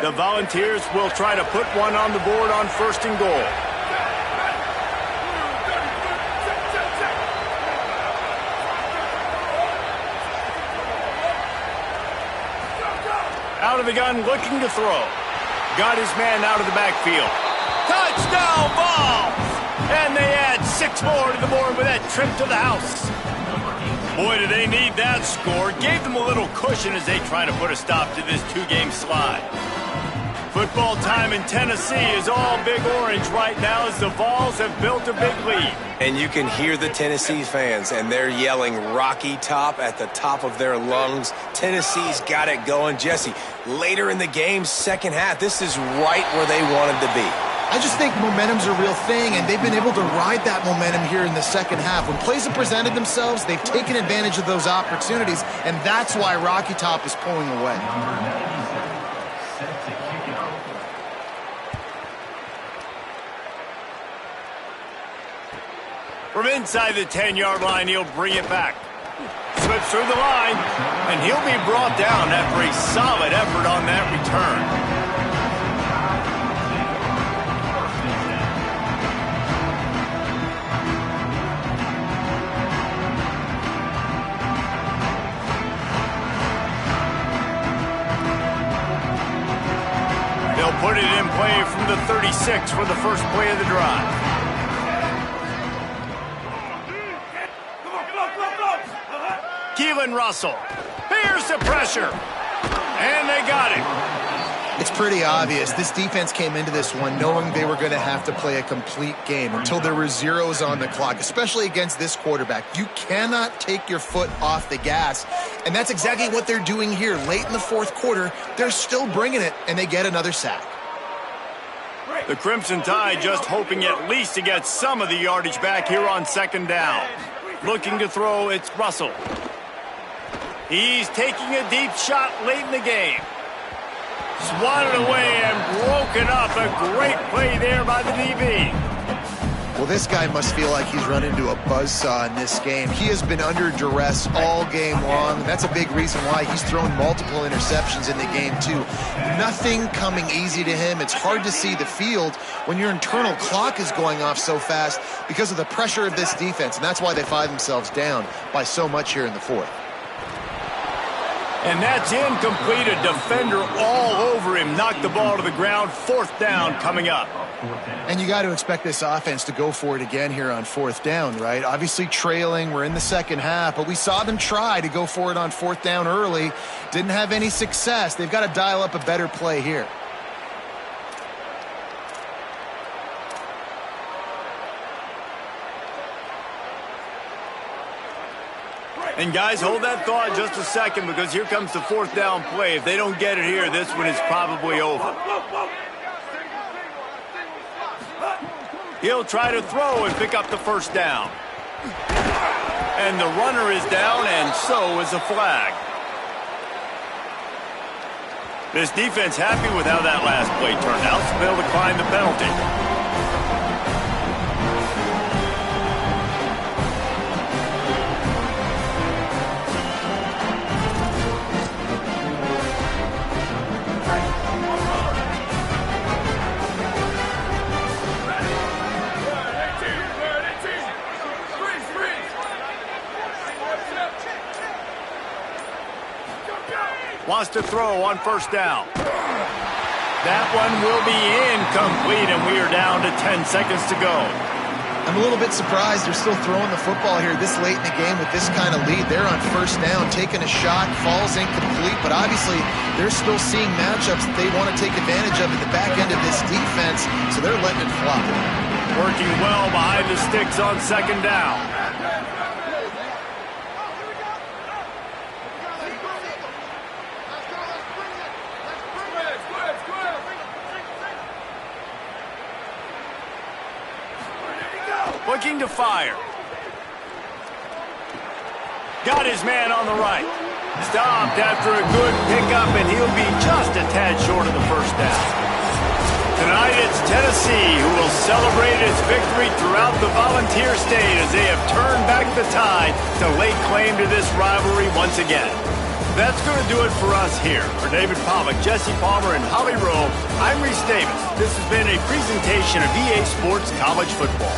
[SPEAKER 1] The Volunteers will try to put one on the board on first and goal. Out of the gun, looking to throw. Got his man out of the backfield. Touchdown Vols! And they add 6 more to the board with that trip to the house. Boy, do they need that score. Gave them a little cushion as they try to put a stop to this 2-game slide. Football time in Tennessee is all Big Orange right now as the Vols have built a big lead.
[SPEAKER 3] And you can hear the Tennessee fans, and they're yelling Rocky Top at the top of their lungs. Tennessee's got it going. Jesse, later in the game, second half, this is right where they wanted to be.
[SPEAKER 4] I just think momentum's a real thing, and they've been able to ride that momentum here in the second half. When plays have presented themselves, they've taken advantage of those opportunities, and that's why Rocky Top is pulling away.
[SPEAKER 1] From inside the 10-yard line, he'll bring it back. Slips through the line, and he'll be brought down after a solid effort on that return. They'll put it in play from the 36 for the first play of the drive. Keelan Russell. Here's the pressure. And they got him.
[SPEAKER 4] It's pretty obvious. This defense came into this one knowing they were going to have to play a complete game until there were zeros on the clock, especially against this quarterback. You cannot take your foot off the gas, and that's exactly what they're doing here. Late in the 4th quarter, they're still bringing it, and they get another sack.
[SPEAKER 1] The Crimson Tide just hoping at least to get some of the yardage back here on second down. Looking to throw, it's Russell. He's taking a deep shot late in the game. Swatted away and broken up. A great play there by the DB.
[SPEAKER 4] Well, this guy must feel like he's run into a buzzsaw in this game. He has been under duress all game long. That's a big reason why he's thrown multiple interceptions in the game, too. Nothing coming easy to him. It's hard to see the field when your internal clock is going off so fast. because of the pressure of this defense, and that's why they find themselves down by so much here in the fourth.
[SPEAKER 1] And that's incomplete. A defender all over him. Knocked the ball to the ground. Fourth down coming up.
[SPEAKER 4] And you got to expect this offense to go for it again here on fourth down, right? Obviously trailing. We're in the second half, but we saw them try to go for it on fourth down early. Didn't have any success. They've got to dial up a better play here.
[SPEAKER 1] And guys, hold that thought just a second, because here comes the fourth down play. If they don't get it here, this one is probably over. He'll try to throw and pick up the first down. And the runner is down, and so is a flag. This defense happy with how that last play turned out, so they'll decline the penalty. Wants to throw on first down. That one will be incomplete, and we are down to 10 seconds to go.
[SPEAKER 4] I'm a little bit surprised they're still throwing the football here this late in the game with this kind of lead. They're on first down, taking a shot, falls incomplete, but obviously they're still seeing matchups that they want to take advantage of at the back end of this defense, so they're letting it fly.
[SPEAKER 1] Working well behind the sticks on second down. Looking to fire. Got his man on the right. Stopped after a good pickup, and he'll be just a tad short of the first down. Tonight it's Tennessee who will celebrate its victory throughout the Volunteer State as they have turned back the tide to lay claim to this rivalry once again. That's going to do it for us here. For David Pollack, Jesse Palmer, and Holly Rowe, I'm Reese Davis. This has been a presentation of EA Sports College Football.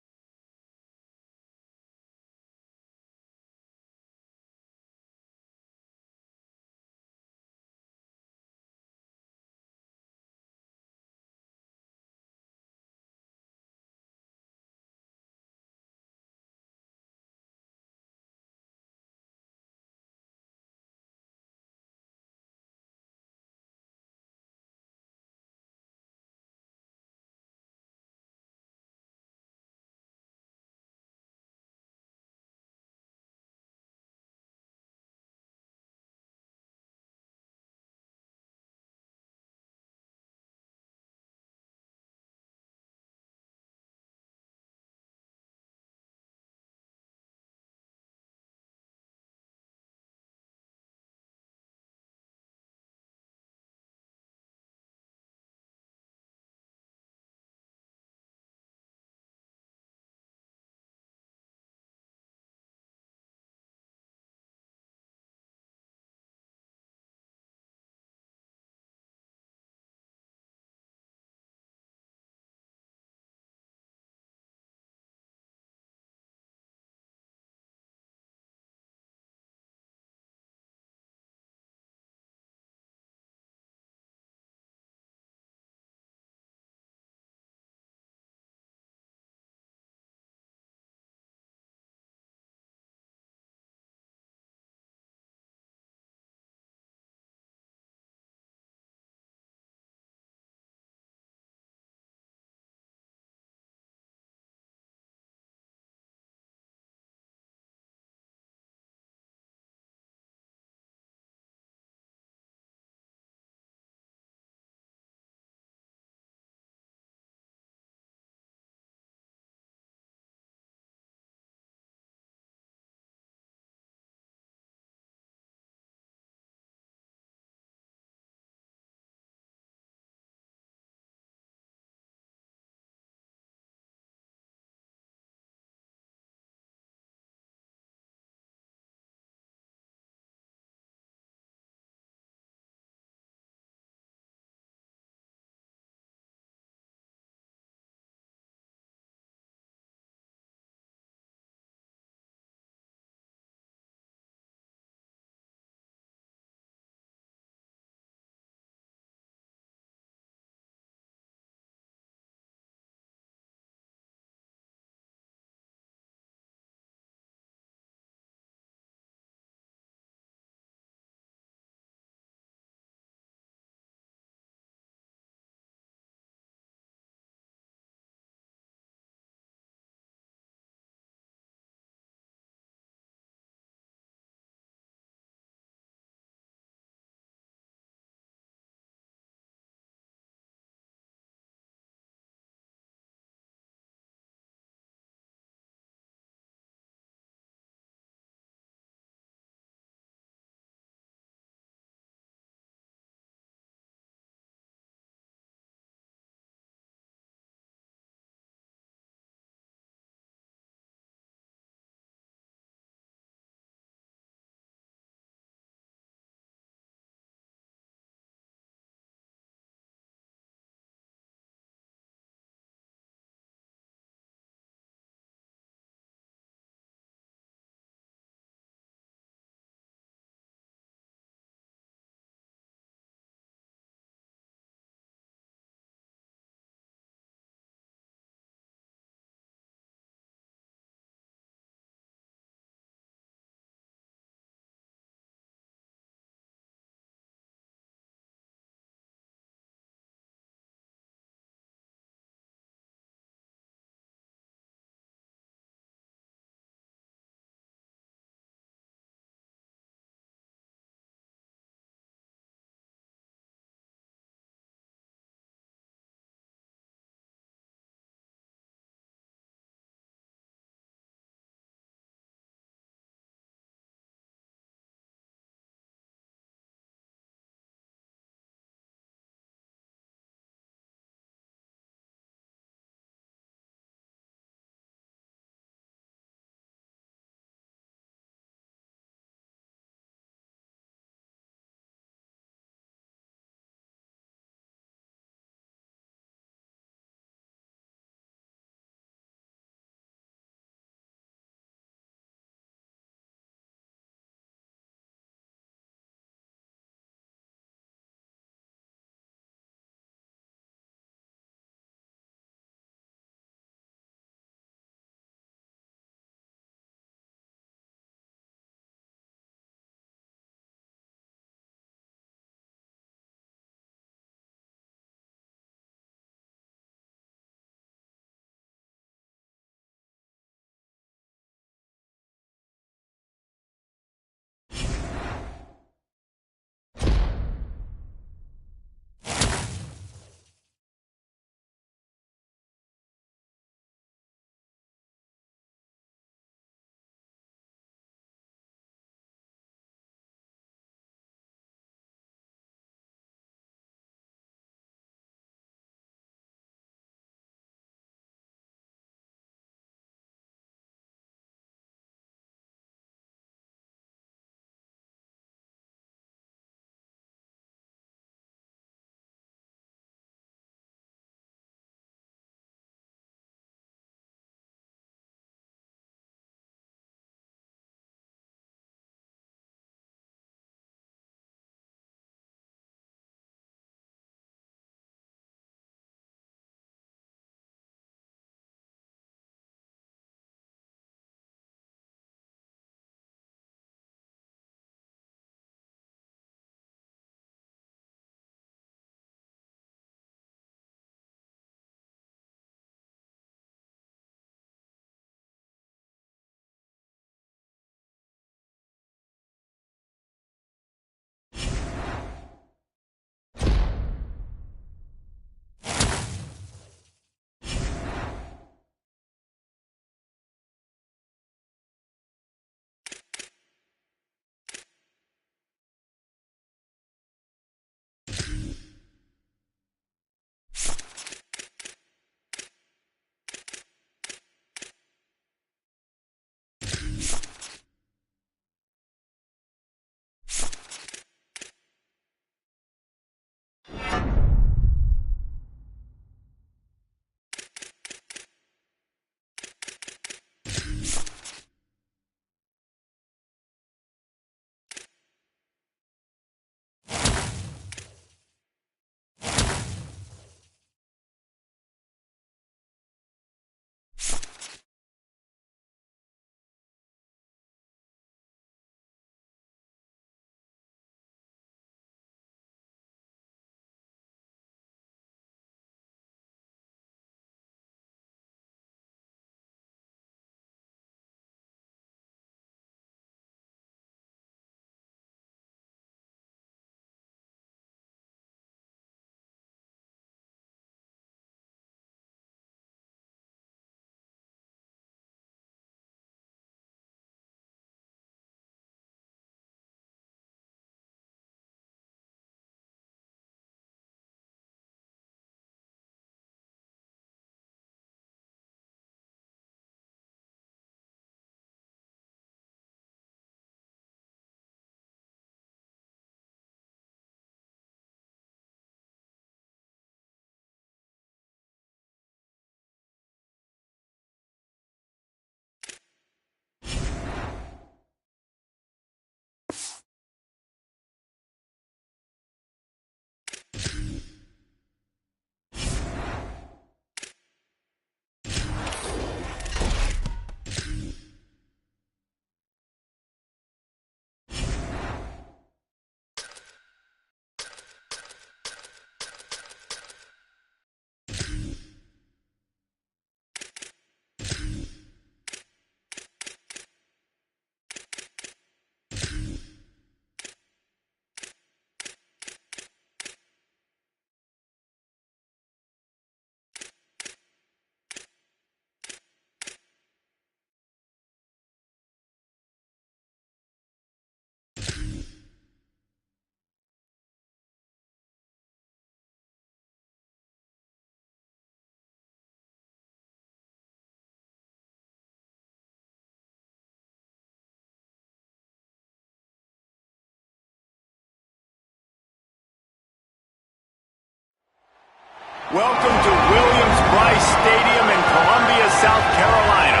[SPEAKER 1] Welcome to Williams-Brice Stadium in Columbia, South Carolina.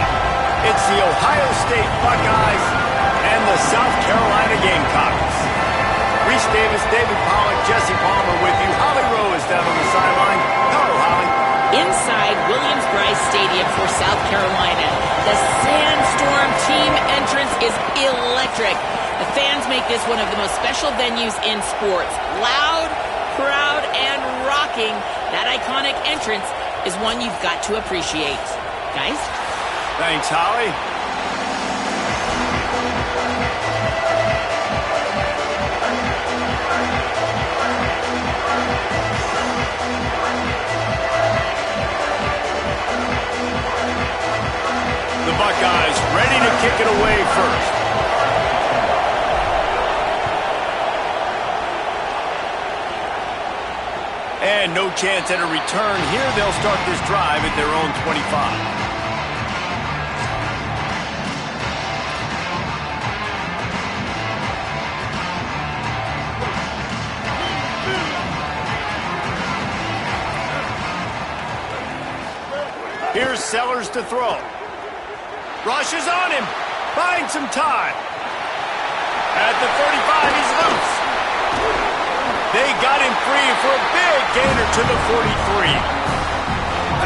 [SPEAKER 1] It's the Ohio State Buckeyes and the South Carolina Gamecocks. Reese Davis, David Pollack, Jesse Palmer with you. Holly Rowe is down on the sideline. Hello, Holly.
[SPEAKER 2] Inside Williams-Brice Stadium for South Carolina, the Sandstorm team entrance is electric. The fans make this one of the most special venues in sports. Loud, proud, and rocking. That iconic entrance is one you've got to appreciate. Guys?
[SPEAKER 1] Thanks, Holly. The Buckeyes ready to kick it away first. And no chance at a return here. They'll start this drive at their own 25. Here's Sellers to throw. Rush is on him. Buying some time. At the 35, he's loose. They got him free for a big gainer to the 43.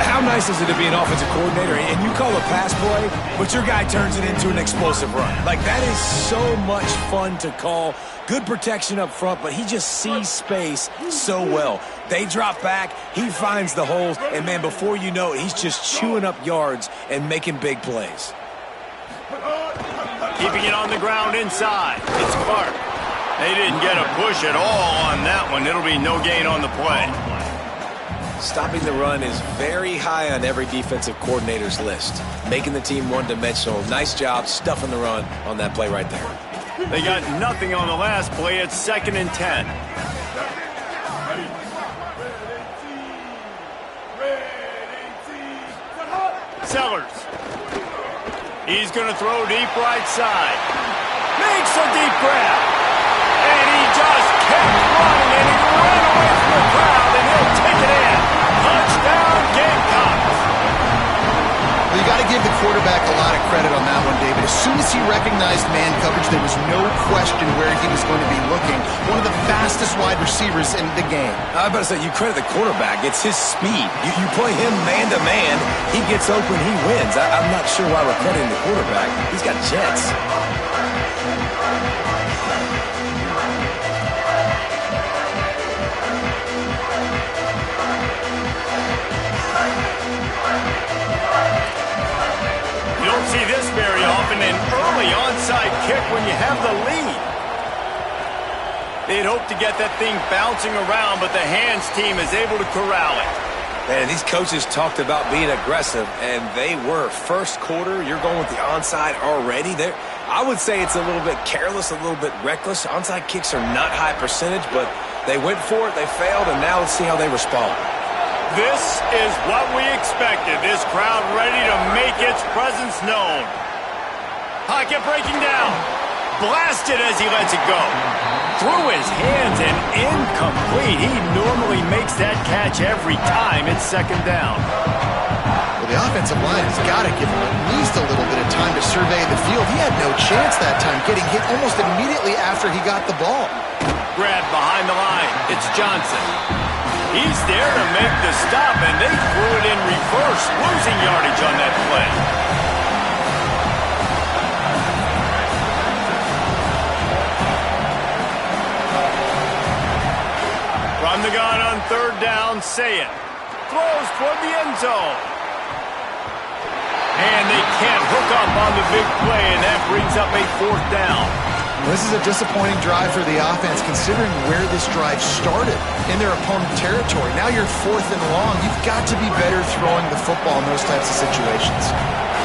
[SPEAKER 3] How nice is it to be an offensive coordinator and you call a pass play, but your guy turns it into an explosive run? Like, that is so much fun to call. Good protection up front, but he just sees space so well. They drop back, he finds the holes, and, man, before you know it, he's just chewing up yards and making big plays.
[SPEAKER 1] Keeping it on the ground inside. It's Clark. They didn't get a push at all on that one. It'll be no gain on the play.
[SPEAKER 3] Stopping the run is very high on every defensive coordinator's list. Making the team one-dimensional. Nice job stuffing the run on that play right there.
[SPEAKER 1] They got nothing on the last play. It's 2nd and 10. Sellers. He's going to throw deep right side. Makes a deep grab. And he just kept running, and he ran away from the crowd, and he'll take it in. Touchdown, Gamecocks.
[SPEAKER 4] Well, you got to give the quarterback a lot of credit on that one, David. As soon as he recognized man coverage, there was no question where he was going to be looking. One of the fastest wide receivers in the game.
[SPEAKER 3] I was about to say, you credit the quarterback. It's his speed. You play him man-to-man, he gets open, he wins. I'm not sure why we're crediting the quarterback. He's got jets.
[SPEAKER 1] See this very often, an early onside kick when you have the lead. They'd hope to get that thing bouncing around, but the hands team is able to corral it.
[SPEAKER 3] Man, these coaches talked about being aggressive, and they were. First quarter, you're going with the onside already. I would say it's a little bit careless, a little bit reckless. Onside kicks are not high percentage, but they went for it, they failed, and now let's see how they respond.
[SPEAKER 1] This is what we expected. This crowd ready to make its presence known. Pocket breaking down. Blasted as he lets it go. Through his hands and incomplete. He normally makes that catch every time. It's 2nd down.
[SPEAKER 4] Well, the offensive line has got to give him at least a little bit of time to survey the field. He had no chance that time, getting hit almost immediately after he got the ball.
[SPEAKER 1] Grab behind the line. It's Johnson. He's there to make the stop, and they threw it in reverse, losing yardage on that play. From the gun on 3rd down, Say it. Throws toward the end zone. And they can't hook up on the big play, and that brings up a 4th down.
[SPEAKER 4] This is a disappointing drive for the offense, considering where this drive started in their opponent territory. Now you're 4th and long. You've got to be better throwing the football in those types of situations.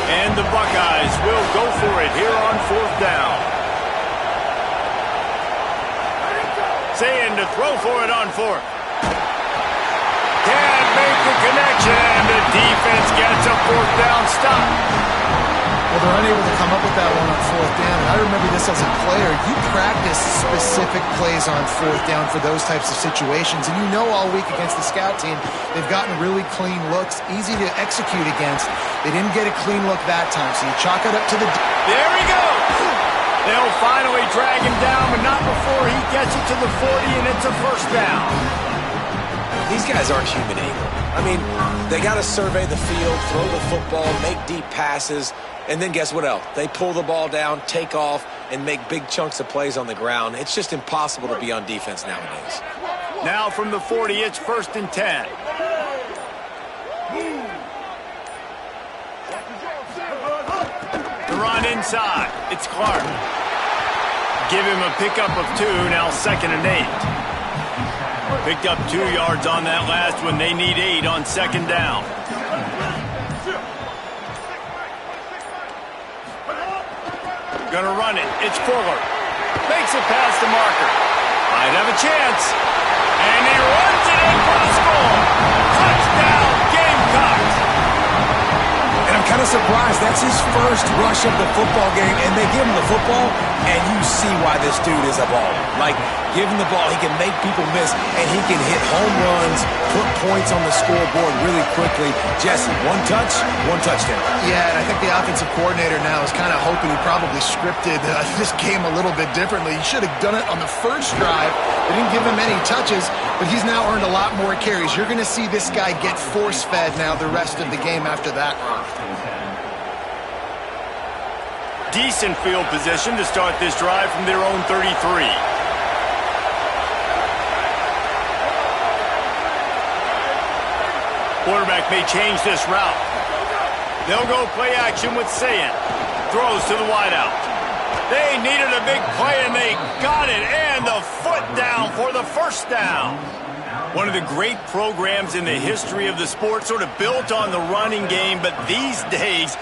[SPEAKER 1] And the Buckeyes will go for it here on 4th down. Saying to throw for it on 4th. Can't make the connection, and the defense gets a 4th down stop.
[SPEAKER 4] Well, they're unable to come up with that one on fourth down. And I remember this as a player. You practice specific plays on fourth down for those types of situations. And you know all week against the scout team, they've gotten really clean looks, easy to execute against. They didn't get a clean look that time, so you chalk it up to the...
[SPEAKER 1] There he goes! They'll finally drag him down, but not before he gets it to the 40, and it's a first down.
[SPEAKER 3] These guys aren't human either. I mean, they got to survey the field, throw the football, make deep passes, and then guess what else? They pull the ball down, take off, and make big chunks of plays on the ground. It's just impossible to be on defense nowadays.
[SPEAKER 1] Now from the 40, it's 1st and 10. The run inside. It's Clark. Give him a pickup of 2, now 2nd and 8. Picked up 2 yards on that last one. They need 8 on 2nd down. Gonna run it. It's Fuller. Makes it past the marker. Might have a chance. And he runs it in for the score. Touchdown, Gamecocks.
[SPEAKER 3] And I'm kind of surprised. That's his first rush of the football game, and they give him the football, and you see why this dude is a baller. Like, give him the ball, he can make people miss, and he can hit home runs, put points on the scoreboard really quickly. Jesse, 1 touch, 1 touchdown.
[SPEAKER 4] Yeah, and I think the offensive coordinator now is kind of hoping he probably scripted this game a little bit differently. He should have done it on the first drive. They didn't give him any touches, but he's now earned a lot more carries. You're going to see this guy get force-fed now the rest of the game after that run.
[SPEAKER 1] Decent field position to start this drive from their own 33. Quarterback may change this route. They'll go play action with Sayin. Throws to the wideout. They needed a big play, and they got it. And the foot down for the first down. One of the great programs in the history of the sport, sort of built on the running game, but these days,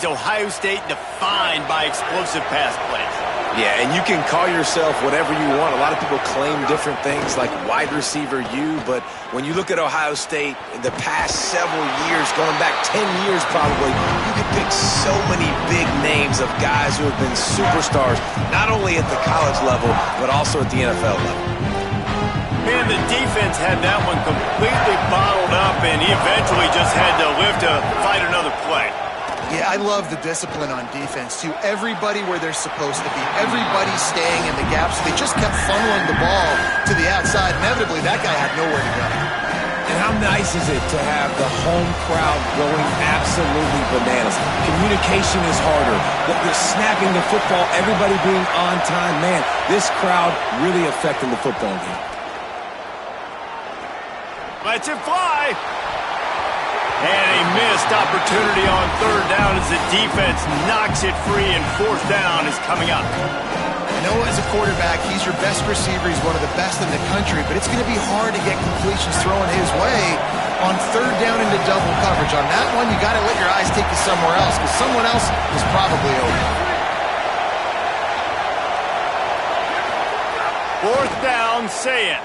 [SPEAKER 1] Ohio State defined by explosive pass plays.
[SPEAKER 3] Yeah, and you can call yourself whatever you want. A lot of people claim different things like wide receiver U, but when you look at Ohio State in the past several years, going back 10 years probably, you could pick so many big names of guys who have been superstars, not only at the college level, but also at the NFL level.
[SPEAKER 1] Man, the defense had that one completely bottled up, and he eventually just had to live to fight another play.
[SPEAKER 4] Yeah, I love the discipline on defense, too. Everybody where they're supposed to be. Everybody staying in the gaps. They just kept funneling the ball to the outside. Inevitably, that guy had nowhere to go.
[SPEAKER 3] And how nice is it to have the home crowd going absolutely bananas? Communication is harder. The snapping the football, everybody being on time. Man, this crowd really affecting the football game.
[SPEAKER 1] Lets it fly. And a missed opportunity on 3rd down as the defense knocks it free, and 4th down is coming up.
[SPEAKER 4] Noah, as a quarterback, he's your best receiver. He's one of the best in the country, but it's going to be hard to get completions thrown his way on 3rd down into double coverage. On that one, you got to let your eyes take you somewhere else, because someone else is probably open.
[SPEAKER 1] 4th down, Sayin.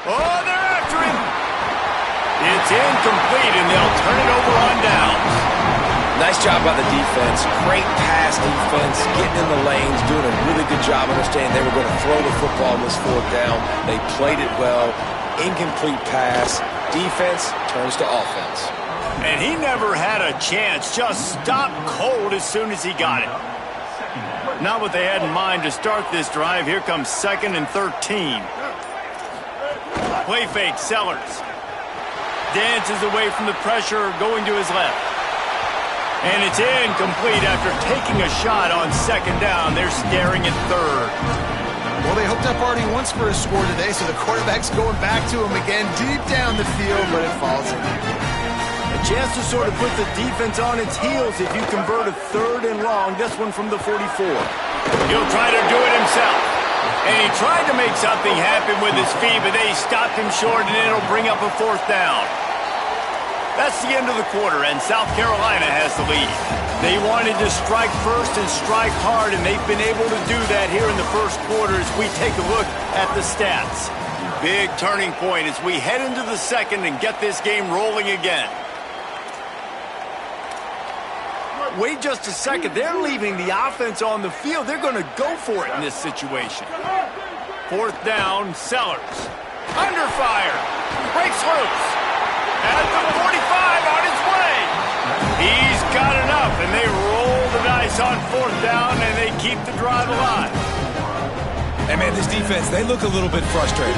[SPEAKER 1] Oh, they're after him. It's incomplete, and they'll turn it over on downs.
[SPEAKER 3] Nice job by the defense. Great pass defense, getting in the lanes, doing a really good job understanding they were going to throw the football on this 4th down. They played it well. Incomplete pass. Defense turns to offense.
[SPEAKER 1] And he never had a chance. Just stopped cold as soon as he got it. Not what they had in mind to start this drive. Here comes 2nd and 13. Play fake, Sellers. Dances away from the pressure, going to his left. And it's incomplete after taking a shot on 2nd down. They're staring at 3rd.
[SPEAKER 4] Well, they hooked up already once for a score today, so the quarterback's going back to him again deep down the field, but it falls in.
[SPEAKER 1] A chance to sort of put the defense on its heels if you convert a 3rd and long. This one from the 44. He'll try to do it himself. And he tried to make something happen with his feet, but they stopped him short, and it'll bring up a 4th down. That's the end of the quarter, and South Carolina has the lead. They wanted to strike first and strike hard, and they've been able to do that here in the first quarter as we take a look at the stats. Big turning point as we head into the 2nd and get this game rolling again. Wait just a second. They're leaving the offense on the field. They're going to go for it in this situation. 4th down, Sellers. Under fire. Breaks loose. At the 45 on his way. He's got enough, and they roll the dice on 4th down, and they keep the drive alive.
[SPEAKER 3] Hey, man, this defense, they look a little bit frustrated.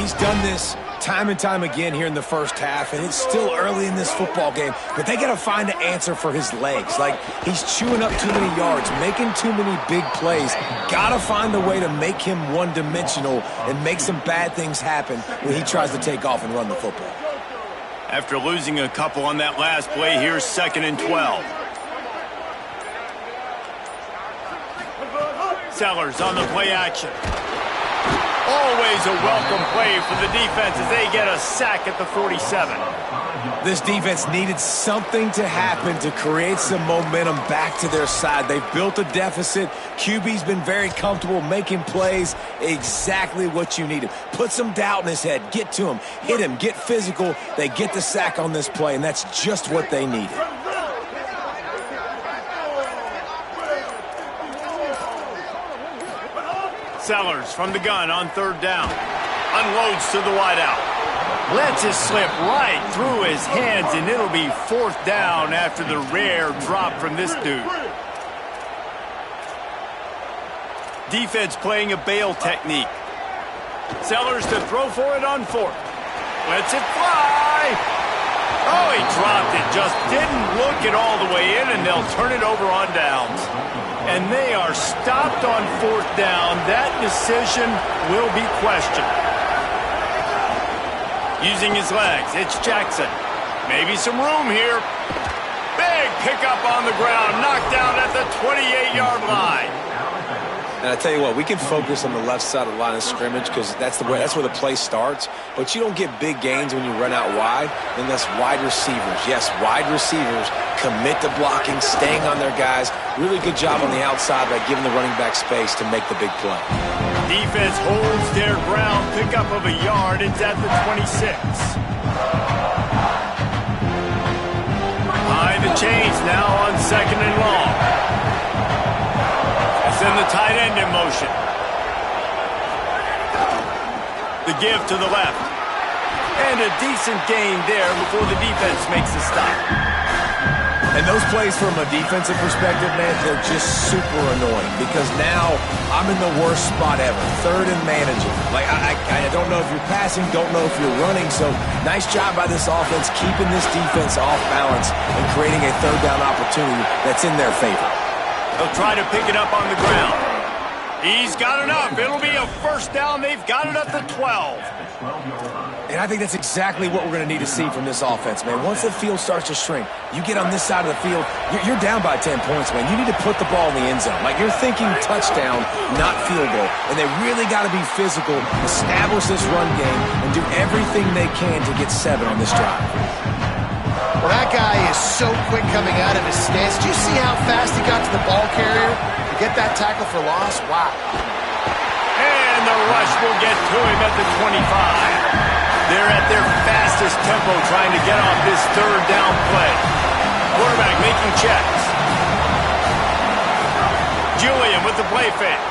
[SPEAKER 3] He's done this time and time again here in the first half, and it's still early in this football game, but they got to find an answer for his legs. Like, he's chewing up too many yards, making too many big plays. Got to find a way to make him one-dimensional and make some bad things happen when he tries to take off and run the football.
[SPEAKER 1] After losing a couple on that last play, here's 2nd and 12. Sellers on the play action. Always a welcome play for the defense as they get a sack at the 47.
[SPEAKER 3] This defense needed something to happen to create some momentum back to their side. They've built a deficit. QB's been very comfortable making plays. Exactly what you needed. Put some doubt in his head. Get to him. Hit him. Get physical. They get the sack on this play, and that's just what they needed.
[SPEAKER 1] Sellers from the gun on 3rd down. Unloads to the wideout. Lets it slip right through his hands, and it'll be 4th down after the rare drop from this dude. Defense playing a bail technique. Sellers to throw for it on 4th. Lets it fly. Oh, he dropped it. Just didn't look it all the way in, and they'll turn it over on downs. And they are stopped on 4th down. That decision will be questioned. Using his legs, it's Jackson. Maybe some room here. Big pickup on the ground, knocked down at the 28-yard line.
[SPEAKER 3] And I tell you what, we can focus on the left side of the line of scrimmage because that's where the play starts. But you don't get big gains when you run out wide unless wide receivers. Yes, wide receivers commit to blocking, staying on their guys. Really good job on the outside by giving the running back space to make the big play.
[SPEAKER 1] Defense holds their ground, pickup of a yard. It's at the 26. Behind the chains now on 2nd and long. Send the tight end in motion. The give to the left. And a decent gain there before the defense makes a stop.
[SPEAKER 3] And those plays from a defensive perspective, man, they're just super annoying because now I'm in the worst spot ever. 3rd and managing. Like, I don't know if you're passing, don't know if you're running. So nice job by this offense keeping this defense off balance and creating a 3rd down opportunity that's in their favor.
[SPEAKER 1] They'll try to pick it up on the ground. He's got enough. It'll be a 1st down. They've got it at the 12.
[SPEAKER 3] And I think that's exactly what we're going to need to see from this offense, man. Once the field starts to shrink, you get on this side of the field, you're down by 10 points, man. You need to put the ball in the end zone. Like, you're thinking touchdown, not field goal. And they really got to be physical, establish this run game, and do everything they can to get 7 on this drive.
[SPEAKER 4] Well, that guy is so quick coming out of his stance. Do you see how fast he got to the ball carrier to get that tackle for loss? Wow.
[SPEAKER 1] And the rush will get to him at the 25. They're at their fastest tempo trying to get off this 3rd down play. Quarterback making checks. Julian with the play fake.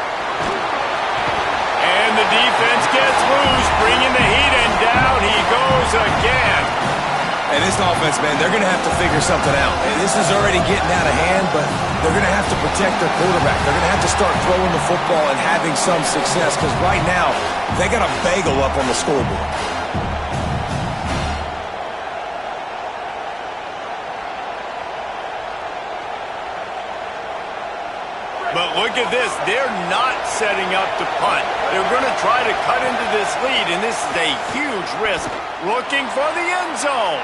[SPEAKER 1] And the defense gets loose, bringing the heat, and down he goes again.
[SPEAKER 3] And this offense, man, they're going to have to figure something out. And this is already getting out of hand, but they're going to have to protect their quarterback. They're going to have to start throwing the football and having some success because right now they got a bagel up on the scoreboard.
[SPEAKER 1] But look at this. They're not setting up to punt. They're going to try to cut into this lead, and this is a huge risk. Looking for the end zone.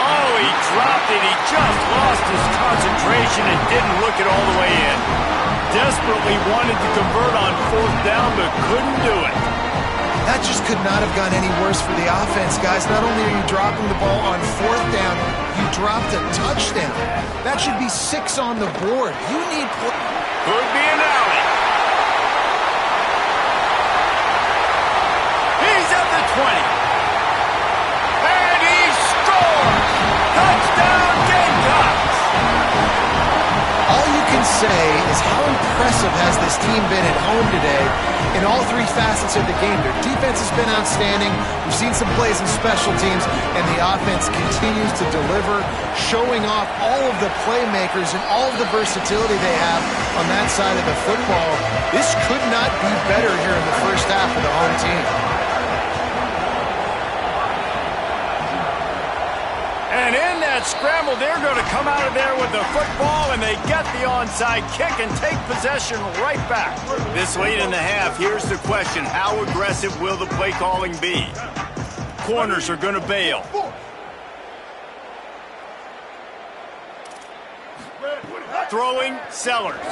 [SPEAKER 1] Oh, he dropped it. He just lost his concentration and didn't look it all the way in. Desperately wanted to convert on 4th down, but couldn't do it.
[SPEAKER 4] That just could not have gone any worse for the offense, guys. Not only are you dropping the ball on 4th down, you dropped a touchdown. That should be 6 on the board. You need...
[SPEAKER 1] Could be an alley. He's at the 20. And he scores! Touchdown Gamecocks!
[SPEAKER 4] can say is how impressive has this team been at home today in all three facets of the game. Their defense has been outstanding. We've seen some plays in special teams, and the offense continues to deliver, showing off all of the playmakers and all of the versatility they have on that side of the football. This could not be better here in the first half of the home team.
[SPEAKER 1] And in that scramble, they're going to come out of there with the football, and they get the onside kick and take possession right back. This late in the half, here's the question. How aggressive will the play calling be? Corners are going to bail. Throwing, Sellers.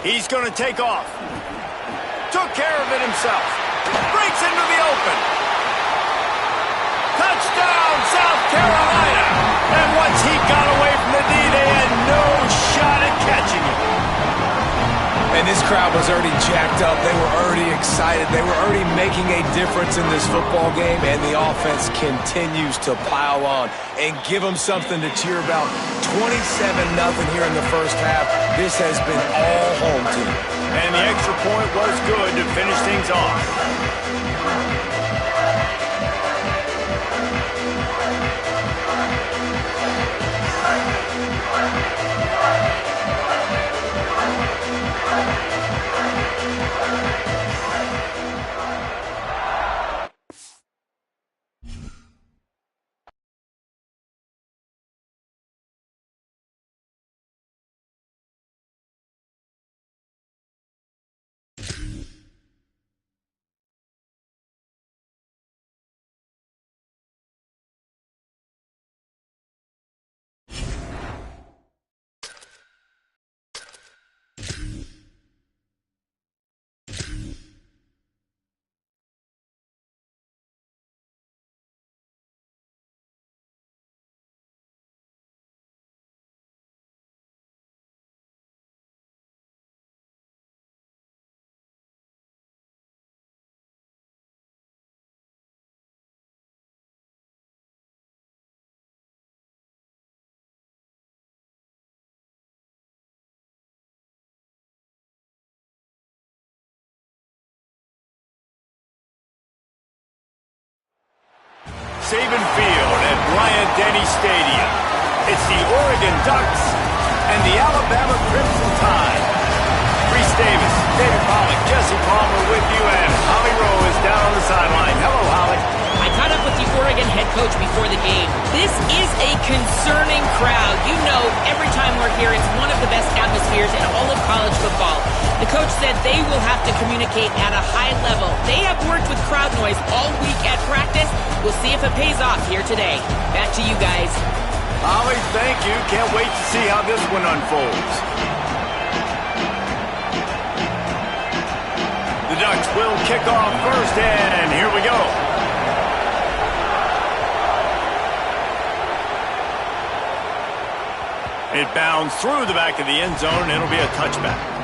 [SPEAKER 1] He's going to take off. Took care of it himself. Breaks into the open. Touchdown, South Carolina! And once he got away from the D, they had no shot at catching him.
[SPEAKER 3] And this crowd was already jacked up. They were already excited. They were already making a difference in this football game, and the offense continues to pile on and give them something to cheer about. 27-0 here in the first half. This has been all home team.
[SPEAKER 1] And the extra point was good to finish things off. Saban Field at Bryant-Denny Stadium. It's the Oregon Ducks and the Alabama Crimson Tide. Reese Davis, David Pollack, Jesse Palmer with you, and Holly Rowe is down on the sideline. Hello, Holly.
[SPEAKER 2] I caught up with the Oregon head coach before the game. This is a concerning crowd. You know, every time we're here, it's one of the best atmospheres in all of college football. The coach said they will have to communicate at a high level. They have worked with crowd noise all week at practice. We'll see if it pays off here today. Back to you guys.
[SPEAKER 1] Holly, thank you. Can't wait to see how this one unfolds. The Ducks will kick off first, and here we go. It bounds through the back of the end zone, and it'll be a touchback.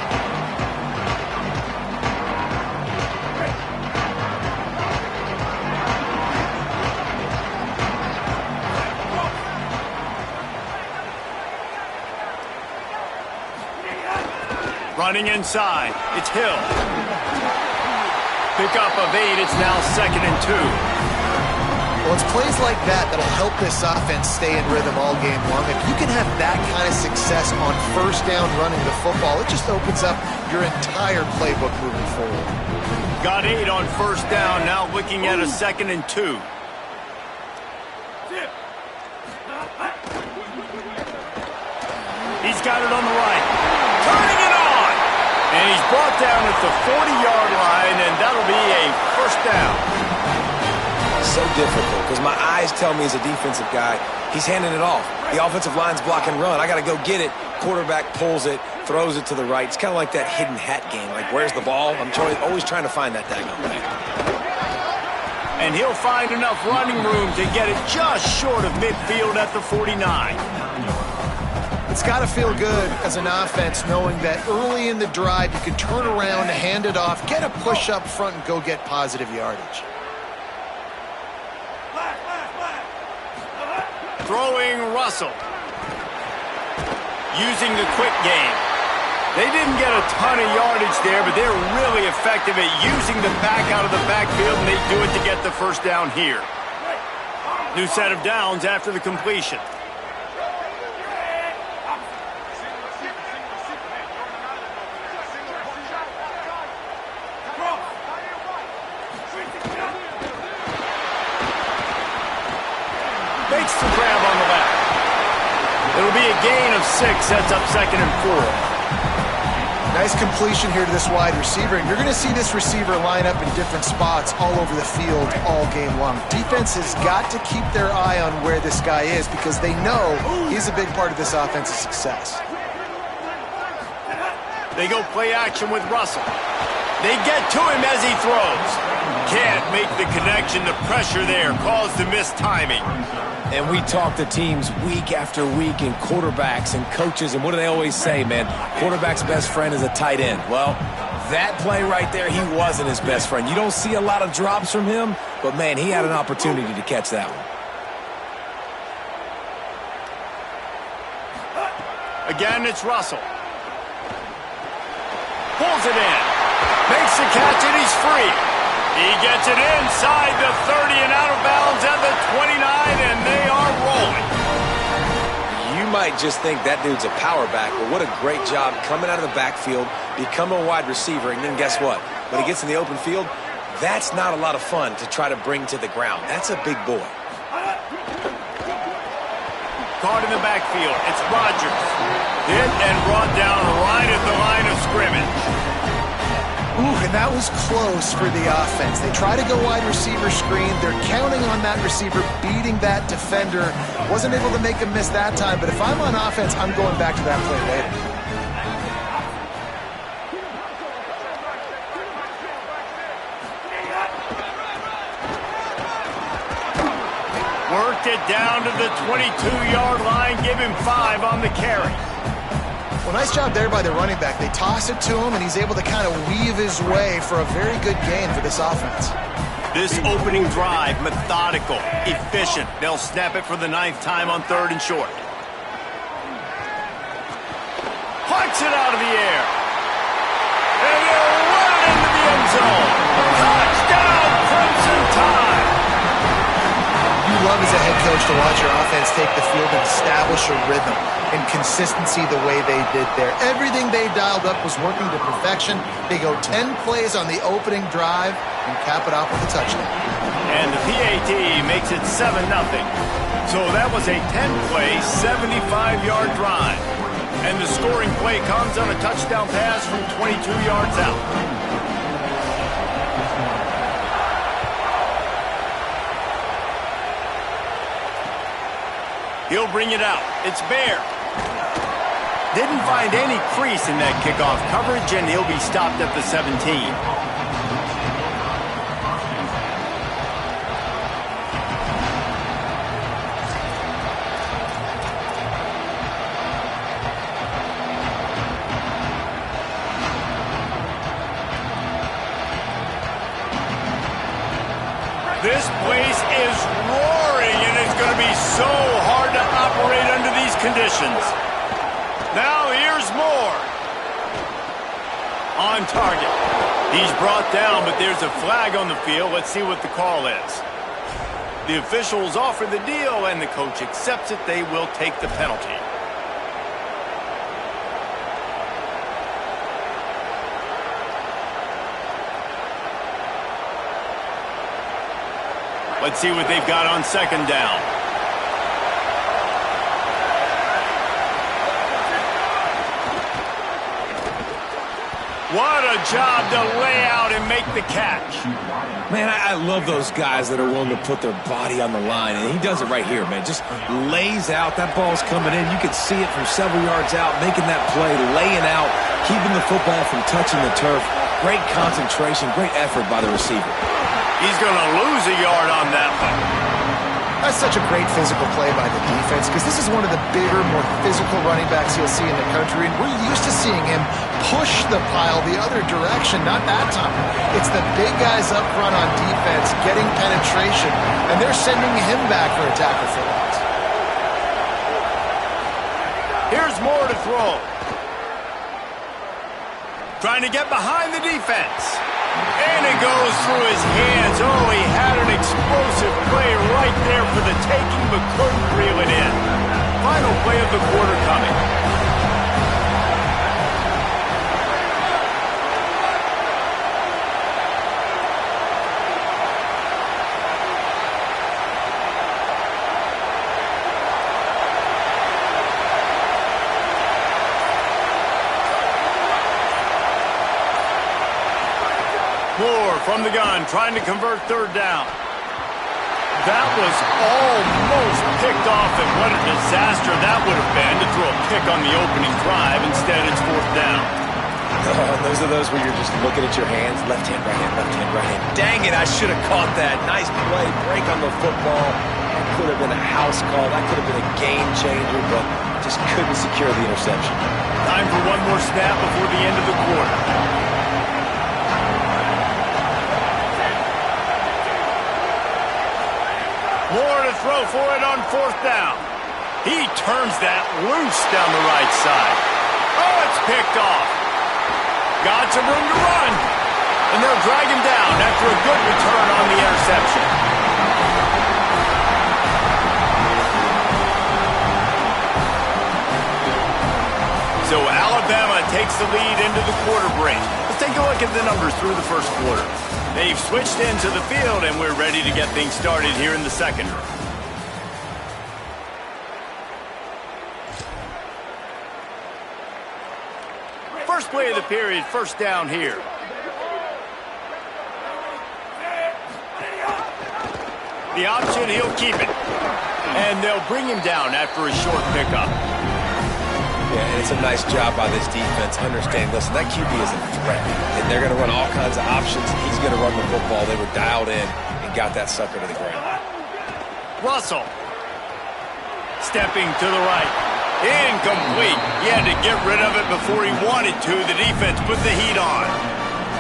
[SPEAKER 1] Running inside, it's Hill. Pickup of 8, it's now 2nd and 2.
[SPEAKER 4] Well, it's plays like that that'll help this offense stay in rhythm all game long. If you can have that kind of success on first down running the football, it just opens up your entire playbook moving forward.
[SPEAKER 1] Got 8 on first down, now looking at a 2nd and 2. He's got it on the right. Turning it on! And he's brought down at the 40-yard line, and that'll be a first down.
[SPEAKER 3] So difficult because my eyes tell me as a defensive guy, he's handing it off. The offensive line's block and run. I got to go get it. Quarterback pulls it, throws it to the right. It's kind of like that hidden hat game. Like, where's the ball? I'm always trying to find that daggone thing.
[SPEAKER 1] And he'll find enough running room to get it just short of midfield at the 49.
[SPEAKER 4] It's got to feel good as an offense knowing that early in the drive you can turn around, hand it off, get a push up front, and go get positive yardage.
[SPEAKER 1] Throwing Russell. using the quick game. They didn't get a ton of yardage there, but they're really effective at using the back out of the backfield, and they do it to get the first down here. New set of downs after the completion. Makes the grab on the back. It'll be a gain of 6, sets up 2nd and 4.
[SPEAKER 4] Nice completion here to this wide receiver, and you're going to see this receiver line up in different spots all over the field all game long. Defense has got to keep their eye on where this guy is because they know he's a big part of this offense's success.
[SPEAKER 1] They go play action with Russell. They get to him as he throws. Can't make the connection. The pressure there caused the missed timing.
[SPEAKER 3] And we talk to teams week after week and quarterbacks and coaches, and what do they always say, man? Quarterback's best friend is a tight end. Well, that play right there, he wasn't his best friend. You don't see a lot of drops from him, but, man, he had an opportunity to catch that one.
[SPEAKER 1] Again, it's Russell. Pulls it in. Makes the catch, and he's free. He gets it inside the 30 and out of bounds at the 29, and they are rolling.
[SPEAKER 3] You might just think that dude's a power back, but what a great job coming out of the backfield, become a wide receiver, and then guess what? When he gets in the open field, that's not a lot of fun to try to bring to the ground. That's a big boy.
[SPEAKER 1] Caught in the backfield. It's Rodgers. Hit and brought down right at the line of scrimmage.
[SPEAKER 4] Ooh, and that was close for the offense. They try to go wide receiver screen. They're counting on that receiver beating that defender. Wasn't able to make him miss that time, but if I'm on offense, I'm going back to that play later.
[SPEAKER 1] Worked it down to the 22-yard line. Give him 5 on the carry.
[SPEAKER 4] Well, nice job there by the running back. They toss it to him, and he's able to kind of weave his way for a very good gain for this offense.
[SPEAKER 1] This opening drive, methodical, efficient. They'll snap it for the 9th time on 3rd and short. Punts it out of the air. And they'll run it into the end zone. Touchdown, Crimson Tide.
[SPEAKER 4] You love as a head coach to watch your offense take the field and establish a rhythm and consistency the way they did there. Everything they dialed up was working to perfection. They go 10 plays on the opening drive and cap it off with a touchdown.
[SPEAKER 1] And the PAT makes it 7-0. So that was a 10-play, 75-yard drive. And the scoring play comes on a touchdown pass from 22 yards out. He'll bring it out. It's Bear. Didn't find any crease in that kickoff coverage, and he'll be stopped at the 17. This place is roaring, and it's going to be so hard to operate under these conditions. Now here's Moore. On target. He's brought down, but there's a flag on the field. Let's see what the call is. The officials offer the deal, and the coach accepts it. They will take the penalty. Let's see what they've got on 2nd down. What a job to lay out and make the catch.
[SPEAKER 3] Man, I love those guys that are willing to put their body on the line, and he does it right here, man. Just lays out. That ball's coming in. You can see it from several yards out, making that play, laying out, keeping the football from touching the turf. Great concentration, great effort by the receiver.
[SPEAKER 1] He's going to lose a yard on that one.
[SPEAKER 4] That's such a great physical play by the defense because this is one of the bigger, more physical running backs you'll see in the country, and we're used to seeing him push the pile the other direction. Not that time. It's the big guys up front on defense getting penetration, and they're sending him back for a tackle for loss.
[SPEAKER 1] Here's Moore to throw. Trying to get behind the defense. And it goes through his hands. Oh, he had an explosive play right there for the taking, but couldn't reel it in. Final play of the quarter coming. Moore from the gun, trying to convert third down. That was almost picked off, and what a disaster that would have been to throw a pick on the opening drive. Instead, it's fourth down.
[SPEAKER 3] Those are those where you're just looking at your hands. Left hand, right hand, left hand, right hand. Dang it, I should have caught that. Nice play, break on the football. It could have been a house call. That could have been a game changer, but just couldn't secure the interception.
[SPEAKER 1] Time for one more snap before the end of the quarter. Moore to throw for it on fourth down. He turns that loose down the right side. Oh, it's picked off. Got some room to run. And they'll drag him down after a good return on the interception. So Alabama takes the lead into the quarter break. Let's take a look at the numbers through the first quarter. They've switched into the field, and we're ready to get things started here in the second. First play of the period, first down here. The option, he'll keep it. And they'll bring him down after a short pickup.
[SPEAKER 3] Yeah, and it's a nice job by this defense. Understand, listen, that QB is a threat, and they're going to run all kinds of options. He's going to run the football. They were dialed in and got that sucker to the ground.
[SPEAKER 1] Russell. Stepping to the right. Incomplete. He had to get rid of it before he wanted to. The defense put the heat on.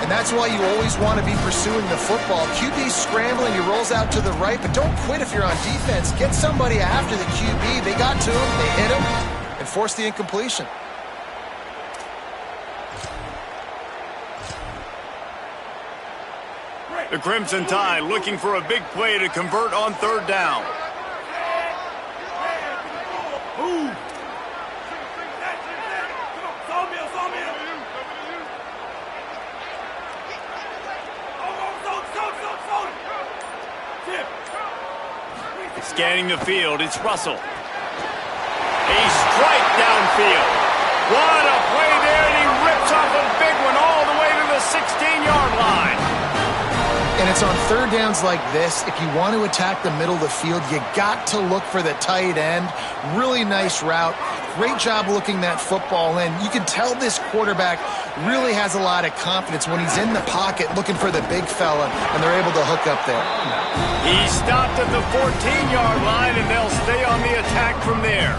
[SPEAKER 4] And that's why you always want to be pursuing the football. QB's scrambling, he rolls out to the right, but don't quit if you're on defense. Get somebody after the QB. They got to him, they hit him, and forced the incompletion.
[SPEAKER 1] The Crimson Tide looking for a big play to convert on third down. Scanning the field, it's Russell. A strike downfield. What a play there, and he rips off a big one all the way to the 16-yard line.
[SPEAKER 4] And it's on third downs like this. If you want to attack the middle of the field, you got to look for the tight end. Really nice route. Great job looking that football in. You can tell this quarterback really has a lot of confidence when he's in the pocket looking for the big fella, and they're able to hook up there.
[SPEAKER 1] He stopped at the 14-yard line, and they'll stay on the attack from there.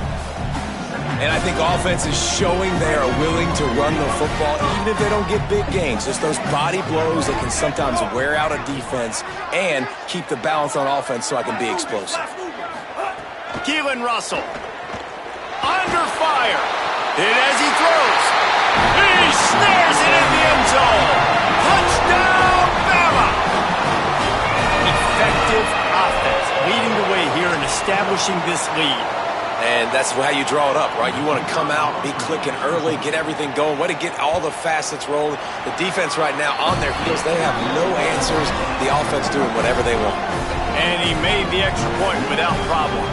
[SPEAKER 3] And I think offense is showing they are willing to run the football, even if they don't get big gains. Just those body blows that can sometimes wear out a defense and keep the balance on offense so I can be explosive.
[SPEAKER 1] Keelan Russell. Under fire. Hit as he throws. He snares it in the end zone. Touchdown, Bama! Effective offense leading the way here and establishing this lead.
[SPEAKER 3] And that's how you draw it up, right? You want to come out, be clicking early, get everything going, way to get all the facets rolling. The defense right now on their heels, they have no answers. The offense doing whatever they want.
[SPEAKER 1] And he made the extra point without problem.